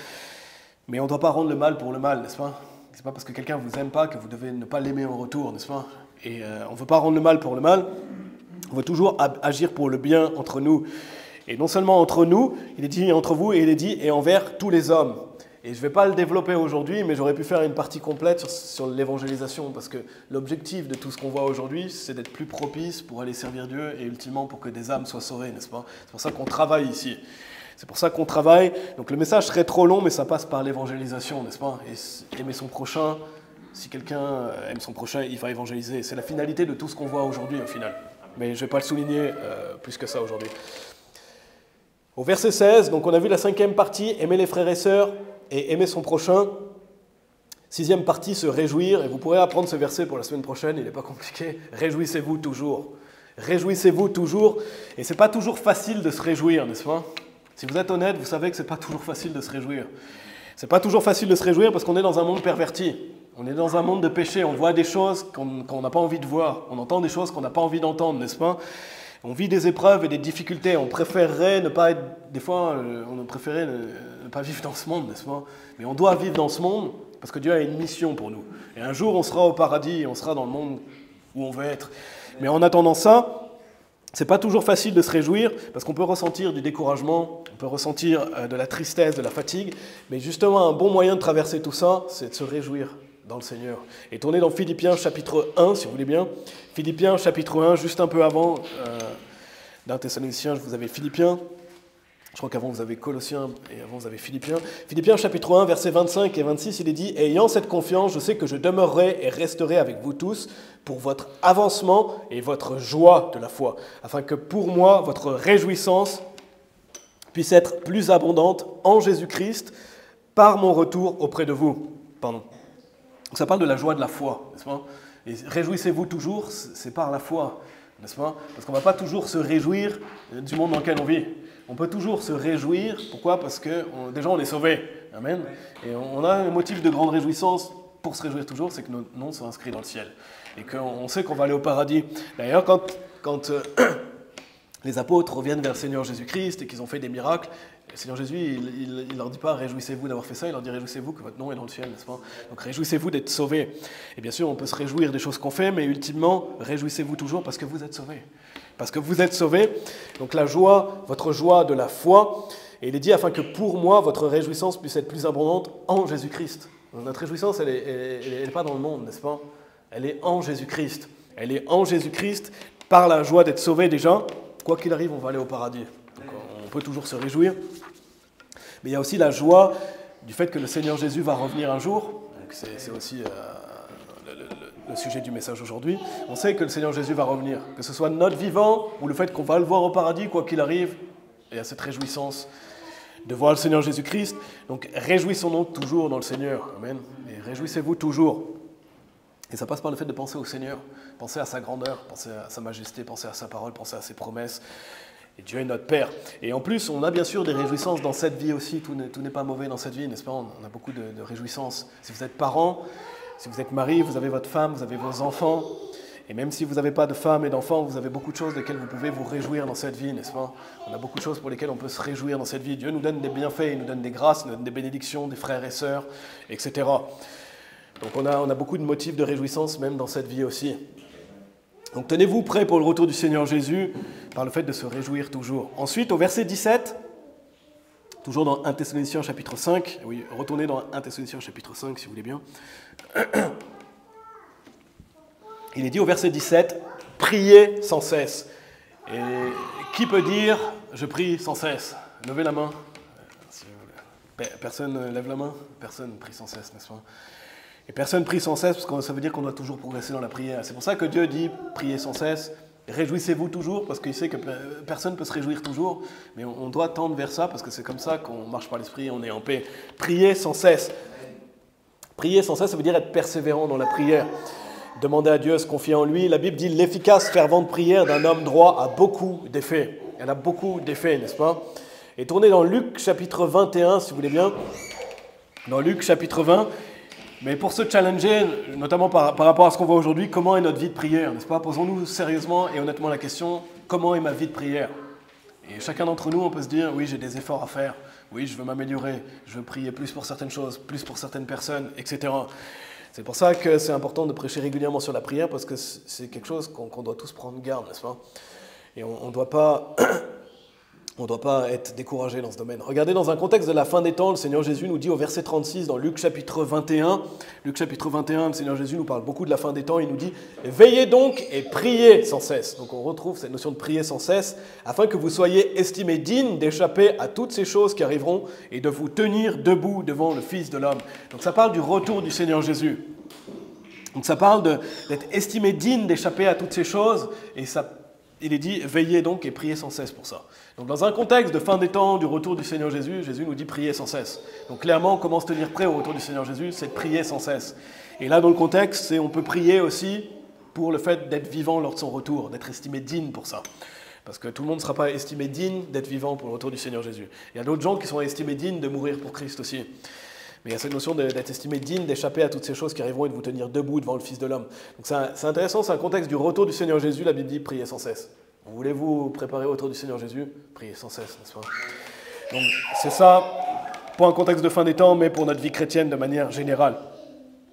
Mais on ne doit pas rendre le mal pour le mal, n'est-ce pas? C'est pas parce que quelqu'un ne vous aime pas que vous devez ne pas l'aimer en retour, n'est-ce pas? Et on ne veut pas rendre le mal pour le mal, on veut toujours agir pour le bien entre nous. Et non seulement entre nous, il est dit entre vous, et il est dit et envers tous les hommes. Et je ne vais pas le développer aujourd'hui, mais j'aurais pu faire une partie complète sur l'évangélisation, parce que l'objectif de tout ce qu'on voit aujourd'hui, c'est d'être plus propice pour aller servir Dieu et ultimement pour que des âmes soient sauvées, n'est-ce pas? C'est pour ça qu'on travaille ici. C'est pour ça qu'on travaille. Donc le message serait trop long, mais ça passe par l'évangélisation, n'est-ce pas? Et aimer son prochain, si quelqu'un aime son prochain, il va évangéliser. C'est la finalité de tout ce qu'on voit aujourd'hui, au final. Mais je ne vais pas le souligner plus que ça aujourd'hui. Au verset 16, donc on a vu la 5e partie, aimer les frères et sœurs et aimer son prochain. 6e partie, se réjouir. Et vous pourrez apprendre ce verset pour la semaine prochaine, il n'est pas compliqué. Réjouissez-vous toujours. Réjouissez-vous toujours. Et ce n'est pas toujours facile de se réjouir, n'est-ce pas? Si vous êtes honnête, vous savez que ce n'est pas toujours facile de se réjouir. Ce n'est pas toujours facile de se réjouir parce qu'on est dans un monde perverti. On est dans un monde de péché. On voit des choses qu'on n'a pas envie de voir. On entend des choses qu'on n'a pas envie d'entendre, n'est-ce pas? On vit des épreuves et des difficultés. On préférerait ne pas être... Des fois, on préférerait ne pas vivre dans ce monde, n'est-ce pas? Mais on doit vivre dans ce monde parce que Dieu a une mission pour nous. Et un jour, on sera au paradis et on sera dans le monde où on veut être. Mais en attendant ça, c'est pas toujours facile de se réjouir parce qu'on peut ressentir du découragement, on peut ressentir de la tristesse, de la fatigue, mais justement un bon moyen de traverser tout ça, c'est de se réjouir dans le Seigneur. Et tournez dans Philippiens chapitre 1, si vous voulez bien. Philippiens chapitre 1, juste un peu avant d'un Thessaloniciens, vous avez Philippiens. Je crois qu'avant vous avez Colossiens et avant vous avez Philippiens. Philippiens chapitre 1, versets 25 et 26, il est dit « Ayant cette confiance, je sais que je demeurerai et resterai avec vous tous pour votre avancement et votre joie de la foi, afin que pour moi, votre réjouissance puisse être plus abondante en Jésus-Christ par mon retour auprès de vous. » Pardon. Donc ça parle de la joie de la foi, n'est-ce pas? Et réjouissez-vous toujours, c'est par la foi, n'est-ce pas? Parce qu'on ne va pas toujours se réjouir du monde dans lequel on vit. On peut toujours se réjouir. Pourquoi? Parce que déjà on est sauvés. Amen. Et on a un motif de grande réjouissance pour se réjouir toujours, c'est que nos noms sont inscrits dans le ciel. Et qu'on sait qu'on va aller au paradis. D'ailleurs, quand les apôtres reviennent vers le Seigneur Jésus-Christ et qu'ils ont fait des miracles, le Seigneur Jésus, il ne leur dit pas « réjouissez-vous d'avoir fait ça », il leur dit « réjouissez-vous que votre nom est dans le ciel », n'est-ce pas? Donc réjouissez-vous d'être sauvés. Et bien sûr, on peut se réjouir des choses qu'on fait, mais ultimement, réjouissez-vous toujours parce que vous êtes sauvés. Parce que vous êtes sauvés, donc la joie, votre joie de la foi, et il est dit afin que pour moi, votre réjouissance puisse être plus abondante en Jésus-Christ. Notre réjouissance, elle n'est pas dans le monde, n'est-ce pas? Elle est en Jésus-Christ. Elle est en Jésus-Christ par la joie d'être sauvé déjà. Quoi qu'il arrive, on va aller au paradis. Donc, on peut toujours se réjouir. Mais il y a aussi la joie du fait que le Seigneur Jésus va revenir un jour. C'est aussi le sujet du message aujourd'hui. On sait que le Seigneur Jésus va revenir. Que ce soit notre vivant ou le fait qu'on va le voir au paradis, quoi qu'il arrive, il y a cette réjouissance de voir le Seigneur Jésus-Christ. Donc réjouissons-nous toujours dans le Seigneur. Amen. Et réjouissez-vous toujours. Et ça passe par le fait de penser au Seigneur, penser à sa grandeur, penser à sa majesté, penser à sa parole, penser à ses promesses. Et Dieu est notre Père. Et en plus, on a bien sûr des réjouissances dans cette vie aussi. Tout n'est pas mauvais dans cette vie, n'est-ce pas? On a beaucoup de réjouissances. Si vous êtes parents, si vous êtes mari, vous avez votre femme, vous avez vos enfants. Et même si vous n'avez pas de femme et d'enfants, vous avez beaucoup de choses desquelles vous pouvez vous réjouir dans cette vie, n'est-ce pas? On a beaucoup de choses pour lesquelles on peut se réjouir dans cette vie. Dieu nous donne des bienfaits, il nous donne des grâces, il nous donne des bénédictions, des frères et sœurs, etc. Donc on a beaucoup de motifs de réjouissance même dans cette vie aussi. Donc tenez-vous prêts pour le retour du Seigneur Jésus par le fait de se réjouir toujours. Ensuite, au verset 17, toujours dans 1 Thessaloniciens chapitre 5, oui, retournez dans 1 Thessaloniciens chapitre 5 si vous voulez bien. Il est dit au verset 17, « Priez sans cesse ». Et qui peut dire « Je prie sans cesse » Levez la main. Personne lève la main? Personne prie sans cesse, n'est-ce pas? Et personne prie sans cesse, parce que ça veut dire qu'on doit toujours progresser dans la prière. C'est pour ça que Dieu dit « Priez sans cesse ». Réjouissez-vous toujours, parce qu'il sait que personne ne peut se réjouir toujours, mais on doit tendre vers ça, parce que c'est comme ça qu'on marche par l'esprit, on est en paix. Priez sans cesse. Prier sans cesse, ça veut dire être persévérant dans la prière. demander à Dieu, se confier en lui. La Bible dit l'efficace fervente prière d'un homme droit a beaucoup d'effets. Elle a beaucoup d'effets, n'est-ce pas? Et tournez dans Luc chapitre 21, si vous voulez bien. Dans Luc chapitre 20. Mais pour se challenger, notamment par rapport à ce qu'on voit aujourd'hui, comment est notre vie de prière, n'est-ce pas? Posons-nous sérieusement et honnêtement la question, comment est ma vie de prière? Et chacun d'entre nous, on peut se dire, oui, j'ai des efforts à faire, oui, je veux m'améliorer, je veux prier plus pour certaines choses, plus pour certaines personnes, etc. C'est pour ça que c'est important de prêcher régulièrement sur la prière, parce que c'est quelque chose qu'on doit tous prendre garde, n'est-ce pas? Et on ne doit pas... On ne doit pas être découragé dans ce domaine. Regardez, dans un contexte de la fin des temps, le Seigneur Jésus nous dit au verset 36 dans Luc chapitre 21, le Seigneur Jésus nous parle beaucoup de la fin des temps, il nous dit « Veillez donc et priez sans cesse ». Donc on retrouve cette notion de prier sans cesse, afin que vous soyez estimés dignes d'échapper à toutes ces choses qui arriveront et de vous tenir debout devant le Fils de l'homme. Donc ça parle du retour du Seigneur Jésus. Donc ça parle d'être estimé digne d'échapper à toutes ces choses, et il est dit « Veillez donc et priez sans cesse pour ça ». Donc dans un contexte de fin des temps, du retour du Seigneur Jésus, Jésus nous dit « Priez sans cesse ». Donc clairement, comment se tenir prêt au retour du Seigneur Jésus, c'est de prier sans cesse. Et là, dans le contexte, on peut prier aussi pour le fait d'être vivant lors de son retour, d'être estimé digne pour ça. Parce que tout le monde ne sera pas estimé digne d'être vivant pour le retour du Seigneur Jésus. Il y a d'autres gens qui sont estimés dignes de mourir pour Christ aussi. Mais il y a cette notion d'être estimé digne, d'échapper à toutes ces choses qui arriveront et de vous tenir debout devant le Fils de l'homme. Donc c'est intéressant, c'est un contexte du retour du Seigneur Jésus, la Bible dit « Priez sans cesse ». Voulez-vous préparer au retour du Seigneur Jésus? Priez sans cesse, n'est-ce pas? Donc c'est ça, pour un contexte de fin des temps, mais pour notre vie chrétienne de manière générale.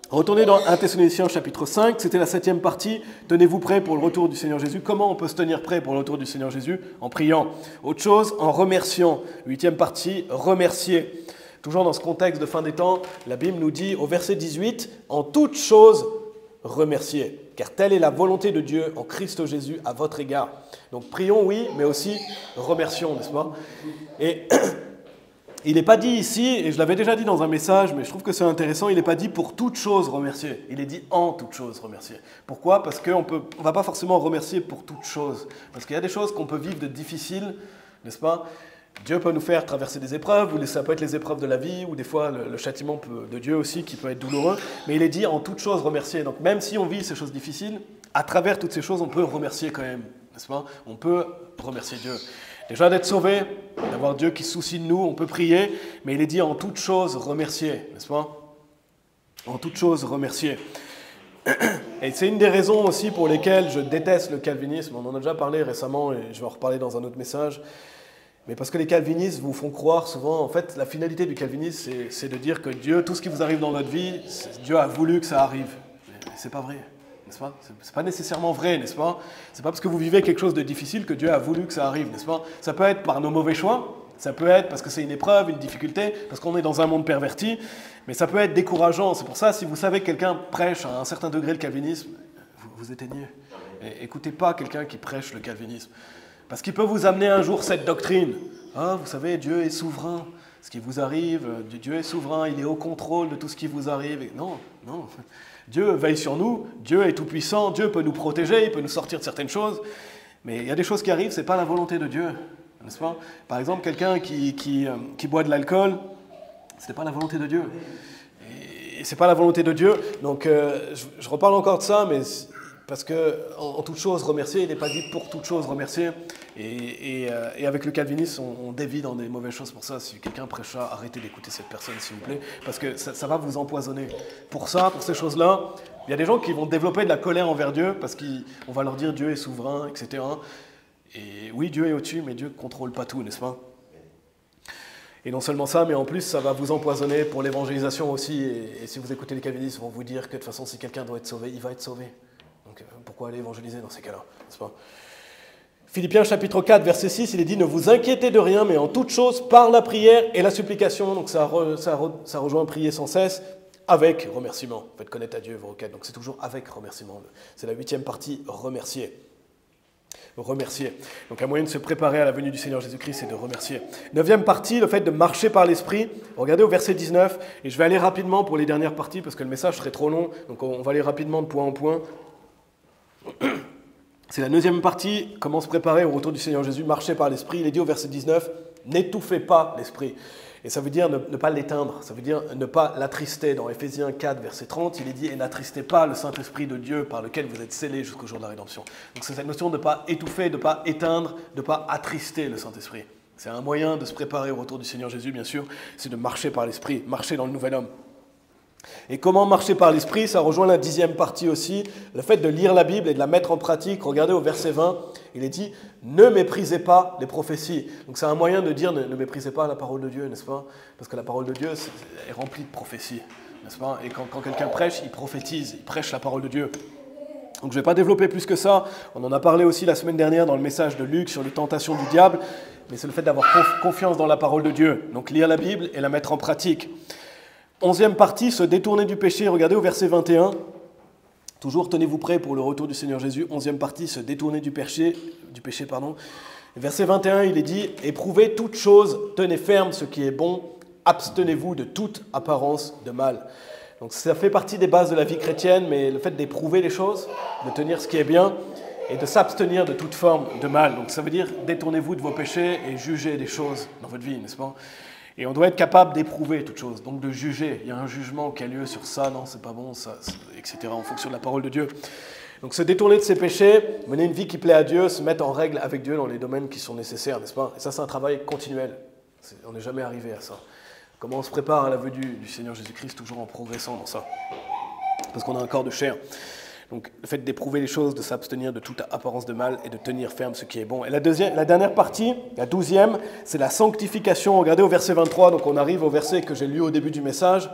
Retournez dans 1 Thessaloniciens chapitre 5, c'était la 7e partie. Tenez-vous prêts pour le retour du Seigneur Jésus. Comment on peut se tenir prêt pour le retour du Seigneur Jésus? En priant. Autre chose, en remerciant. 8e partie, remercier. Toujours dans ce contexte de fin des temps, la Bible nous dit au verset 18, « En toutes choses, remerciez, car telle est la volonté de Dieu en Christ Jésus à votre égard. » Donc prions, oui, mais aussi remercions, n'est-ce pas? Et il n'est pas dit ici, et je l'avais déjà dit dans un message, mais je trouve que c'est intéressant, il n'est pas dit pour toute chose remercier, il est dit en toute chose remercier. Pourquoi? Parce qu'on ne va pas forcément remercier pour toute chose, parce qu'il y a des choses qu'on peut vivre de difficiles, n'est-ce pas? Dieu peut nous faire traverser des épreuves, ou ça peut être les épreuves de la vie, ou des fois le châtiment de Dieu aussi qui peut être douloureux, mais il est dit en toute chose remercier. Donc même si on vit ces choses difficiles, à travers toutes ces choses, on peut remercier quand même, n'est-ce pas? On peut remercier Dieu. Déjà d'être sauvé, d'avoir Dieu qui se soucie de nous, on peut prier, mais il est dit en toute chose remercier, n'est-ce pas? En toute chose remercier. Et c'est une des raisons aussi pour lesquelles je déteste le calvinisme. On en a déjà parlé récemment et je vais en reparler dans un autre message. Mais parce que les calvinistes vous font croire souvent, en fait, la finalité du calvinisme, c'est de dire que Dieu, tout ce qui vous arrive dans notre vie, Dieu a voulu que ça arrive. Mais c'est pas vrai, n'est-ce pas? C'est pas nécessairement vrai, n'est-ce pas? C'est pas parce que vous vivez quelque chose de difficile que Dieu a voulu que ça arrive, n'est-ce pas? Ça peut être par nos mauvais choix, ça peut être parce que c'est une épreuve, une difficulté, parce qu'on est dans un monde perverti, mais ça peut être décourageant. C'est pour ça, si vous savez que quelqu'un prêche à un certain degré le calvinisme, vous éteignez. Et écoutez pas quelqu'un qui prêche le calvinisme. Parce qu'il peut vous amener un jour cette doctrine. Ah, vous savez, Dieu est souverain. Ce qui vous arrive, Dieu est souverain, il est au contrôle de tout ce qui vous arrive. Et non, non. Dieu veille sur nous, Dieu est tout-puissant, Dieu peut nous protéger, il peut nous sortir de certaines choses. Mais il y a des choses qui arrivent, ce n'est pas la volonté de Dieu, n'est-ce pas? Par exemple, quelqu'un qui boit de l'alcool, ce n'est pas la volonté de Dieu. Et ce n'est pas la volonté de Dieu. Donc, je reparle encore de ça, mais... Parce qu'en toute chose, remercier, il n'est pas dit pour toute chose remercier. Et avec le calvinisme, on dévie dans des mauvaises choses pour ça. Si quelqu'un prêche ça, arrêtez d'écouter cette personne, s'il vous plaît. Parce que ça va vous empoisonner. Pour ça, pour ces choses-là, il y a des gens qui vont développer de la colère envers Dieu parce qu'on va leur dire Dieu est souverain, etc. Et oui, Dieu est au-dessus, mais Dieu ne contrôle pas tout, n'est-ce pas? Et non seulement ça, mais en plus, ça va vous empoisonner pour l'évangélisation aussi. Et si vous écoutez les calvinistes, ils vont vous dire que de toute façon, si quelqu'un doit être sauvé, il va être sauvé. Donc pourquoi aller évangéliser dans ces cas-là, n'est-ce pas? Philippiens chapitre 4, verset 6, il est dit « Ne vous inquiétez de rien, mais en toute chose, par la prière et la supplication. » Donc ça rejoint prier sans cesse, avec remerciement. Faites connaître à Dieu vos requêtes. Donc c'est toujours avec remerciement. C'est la 8e partie, remercier. Remercier. Donc un moyen de se préparer à la venue du Seigneur Jésus-Christ, c'est de remercier. 9e partie, le fait de marcher par l'Esprit. Regardez au verset 19, et je vais aller rapidement pour les dernières parties, parce que le message serait trop long, donc on va aller rapidement de point en point. C'est la 9e partie, comment se préparer au retour du Seigneur Jésus, marcher par l'Esprit. Il est dit au verset 19, « N'étouffez pas l'Esprit ». Et ça veut dire ne pas l'éteindre, ça veut dire ne pas l'attrister. Dans Éphésiens 4, verset 30, il est dit « Et n'attristez pas le Saint-Esprit de Dieu par lequel vous êtes scellés jusqu'au jour de la rédemption. » Donc c'est cette notion de ne pas étouffer, de ne pas éteindre, de ne pas attrister le Saint-Esprit. C'est un moyen de se préparer au retour du Seigneur Jésus, bien sûr, c'est de marcher par l'Esprit, marcher dans le nouvel homme. Et comment marcher par l'Esprit, ça rejoint la 10e partie aussi, le fait de lire la Bible et de la mettre en pratique. Regardez au verset 20, il est dit « Ne méprisez pas les prophéties ». Donc c'est un moyen de dire ne méprisez pas la parole de Dieu, n'est-ce pas? Parce que la parole de Dieu est remplie de prophéties, n'est-ce pas? Et quand quelqu'un prêche, il prophétise, il prêche la parole de Dieu. Donc je ne vais pas développer plus que ça, on en a parlé aussi la semaine dernière dans le message de Luc sur les tentations du diable, mais c'est le fait d'avoir confiance dans la parole de Dieu. Donc lire la Bible et la mettre en pratique. 11e partie, se détourner du péché. Regardez au verset 21. Toujours tenez-vous prêts pour le retour du Seigneur Jésus. 11e partie, se détourner du péché. Verset 21, il est dit « Éprouvez toutes choses, tenez ferme ce qui est bon, abstenez-vous de toute apparence de mal. » Donc ça fait partie des bases de la vie chrétienne, mais le fait d'éprouver les choses, de tenir ce qui est bien, et de s'abstenir de toute forme de mal. Donc ça veut dire détournez-vous de vos péchés et jugez des choses dans votre vie, n'est-ce pas? Et on doit être capable d'éprouver toute chose, donc de juger. Il y a un jugement qui a lieu sur ça, non, c'est pas bon, ça, etc., en fonction de la parole de Dieu. Donc se détourner de ses péchés, mener une vie qui plaît à Dieu, se mettre en règle avec Dieu dans les domaines qui sont nécessaires, n'est-ce pas? Et ça, c'est un travail continuel. On n'est jamais arrivé à ça. Comment on se prépare à la venue du Seigneur Jésus-Christ, toujours en progressant dans ça. Parce qu'on a un corps de chair. Donc le fait d'éprouver les choses, de s'abstenir de toute apparence de mal et de tenir ferme ce qui est bon. Et la dernière partie, la 12e, c'est la sanctification. Regardez au verset 23, donc on arrive au verset que j'ai lu au début du message,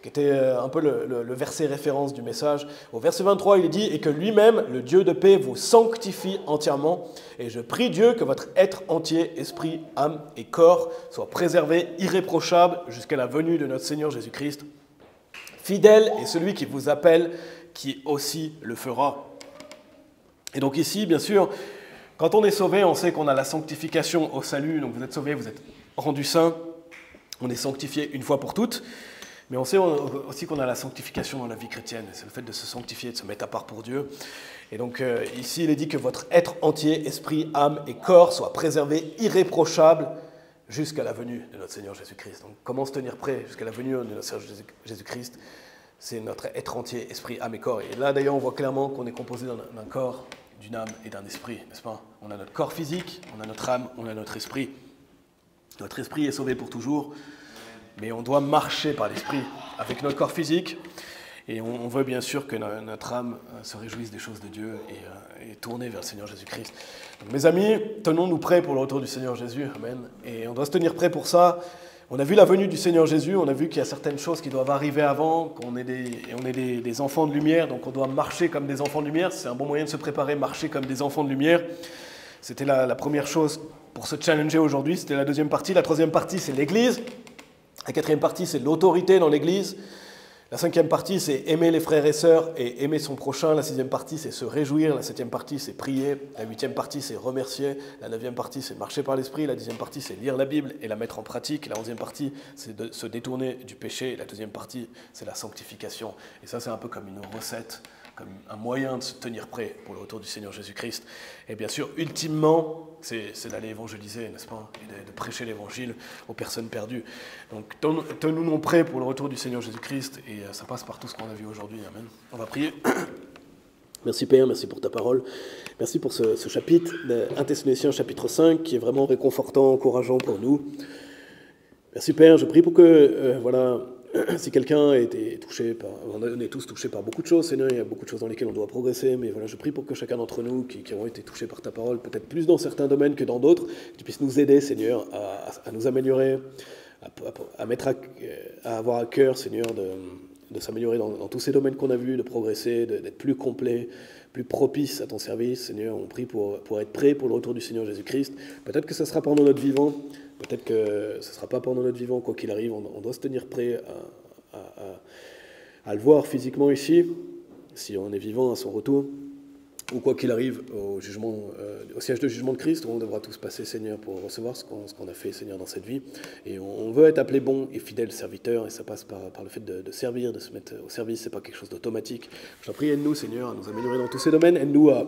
qui était un peu le verset référence du message. Au verset 23, il est dit « Et que lui-même, le Dieu de paix, vous sanctifie entièrement. Et je prie Dieu que votre être entier, esprit, âme et corps, soit préservé, irréprochable, jusqu'à la venue de notre Seigneur Jésus-Christ. Fidèle est celui qui vous appelle, qui aussi le fera. » Et donc ici, bien sûr, quand on est sauvé, on sait qu'on a la sanctification au salut. Donc vous êtes sauvé, vous êtes rendu saint, on est sanctifié une fois pour toutes. Mais on sait aussi qu'on a la sanctification dans la vie chrétienne. C'est le fait de se sanctifier, de se mettre à part pour Dieu. Et donc ici, il est dit que votre être entier, esprit, âme et corps soit préservé, irréprochable, jusqu'à la venue de notre Seigneur Jésus-Christ. Donc comment se tenir prêt jusqu'à la venue de notre Seigneur Jésus-Christ? C'est notre être entier, esprit, âme et corps. Et là, d'ailleurs, on voit clairement qu'on est composé d'un corps, d'une âme et d'un esprit, n'est-ce pas? On a notre corps physique, on a notre âme, on a notre esprit. Notre esprit est sauvé pour toujours, mais on doit marcher par l'esprit avec notre corps physique. Et on veut bien sûr que notre âme se réjouisse des choses de Dieu et tourner vers le Seigneur Jésus-Christ. Donc, mes amis, tenons-nous prêts pour le retour du Seigneur Jésus. Amen. Et on doit se tenir prêts pour ça. On a vu la venue du Seigneur Jésus, on a vu qu'il y a certaines choses qui doivent arriver avant, qu'on est des enfants de lumière, donc on doit marcher comme des enfants de lumière. C'est un bon moyen de se préparer, marcher comme des enfants de lumière. C'était la première chose pour se challenger aujourd'hui, c'était la deuxième partie. La troisième partie, c'est l'Église. La quatrième partie, c'est l'autorité dans l'Église. La cinquième partie, c'est aimer les frères et sœurs et aimer son prochain. La sixième partie, c'est se réjouir. La septième partie, c'est prier. La huitième partie, c'est remercier. La neuvième partie, c'est marcher par l'esprit. La dixième partie, c'est lire la Bible et la mettre en pratique. La onzième partie, c'est de se détourner du péché. La deuxième partie, c'est la sanctification. Et ça, c'est un peu comme une recette, comme un moyen de se tenir prêt pour le retour du Seigneur Jésus-Christ. Et bien sûr, ultimement, c'est d'aller évangéliser, n'est-ce pas? Et de prêcher l'évangile aux personnes perdues. Donc, tenons-nous prêts pour le retour du Seigneur Jésus-Christ, et ça passe par tout ce qu'on a vu aujourd'hui. Amen. On va prier. Merci Père, merci pour ta parole. Merci pour ce chapitre, 1 Thessaloniciens chapitre 5, qui est vraiment réconfortant, encourageant pour nous. Merci Père, je prie pour que, si quelqu'un a été touché on est tous touchés par beaucoup de choses, Seigneur, il y a beaucoup de choses dans lesquelles on doit progresser, mais voilà, je prie pour que chacun d'entre nous qui ont été touchés par ta parole, peut-être plus dans certains domaines que dans d'autres, que tu puisses nous aider, Seigneur, à nous améliorer, à avoir à cœur, Seigneur, de s'améliorer dans tous ces domaines qu'on a vus, de progresser, d'être plus complet, plus propice à ton service. Seigneur, on prie pour être prêt pour le retour du Seigneur Jésus-Christ. Peut-être que ce sera pendant notre vivant, peut-être que ce ne sera pas pendant notre vivant, quoi qu'il arrive, on doit se tenir prêt à le voir physiquement ici, si on est vivant à son retour, ou quoi qu'il arrive au siège de jugement de Christ, où on devra tous passer, Seigneur, pour recevoir ce qu'on a fait, Seigneur, dans cette vie. Et on veut être appelé bon et fidèle serviteur, et ça passe par le fait de servir, de se mettre au service. C'est pas quelque chose d'automatique. Je t'en prie, aide-nous, Seigneur, à nous améliorer dans tous ces domaines. Aide-nous à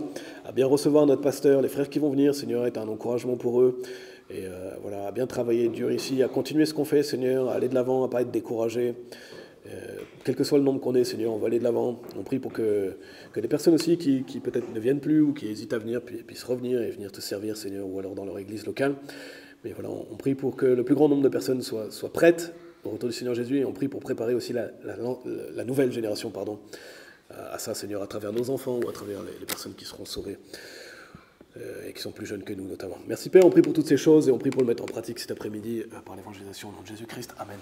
bien recevoir notre pasteur, les frères qui vont venir, Seigneur, est un encouragement pour eux. et voilà, à bien travailler dur ici, à continuer ce qu'on fait, Seigneur, à aller de l'avant, à ne pas être découragé. Quel que soit le nombre qu'on est, Seigneur, on va aller de l'avant. On prie pour que des personnes aussi qui peut-être ne viennent plus ou qui hésitent à venir puissent revenir et venir te servir, Seigneur, ou alors dans leur église locale. Mais voilà, on prie pour que le plus grand nombre de personnes soient prêtes au retour du Seigneur Jésus, et on prie pour préparer aussi la nouvelle génération, à ça, Seigneur, à travers nos enfants ou à travers les personnes qui seront sauvées et qui sont plus jeunes que nous, notamment. Merci Père, on prie pour toutes ces choses et on prie pour le mettre en pratique cet après-midi par l'évangélisation au nom de Jésus-Christ. Amen.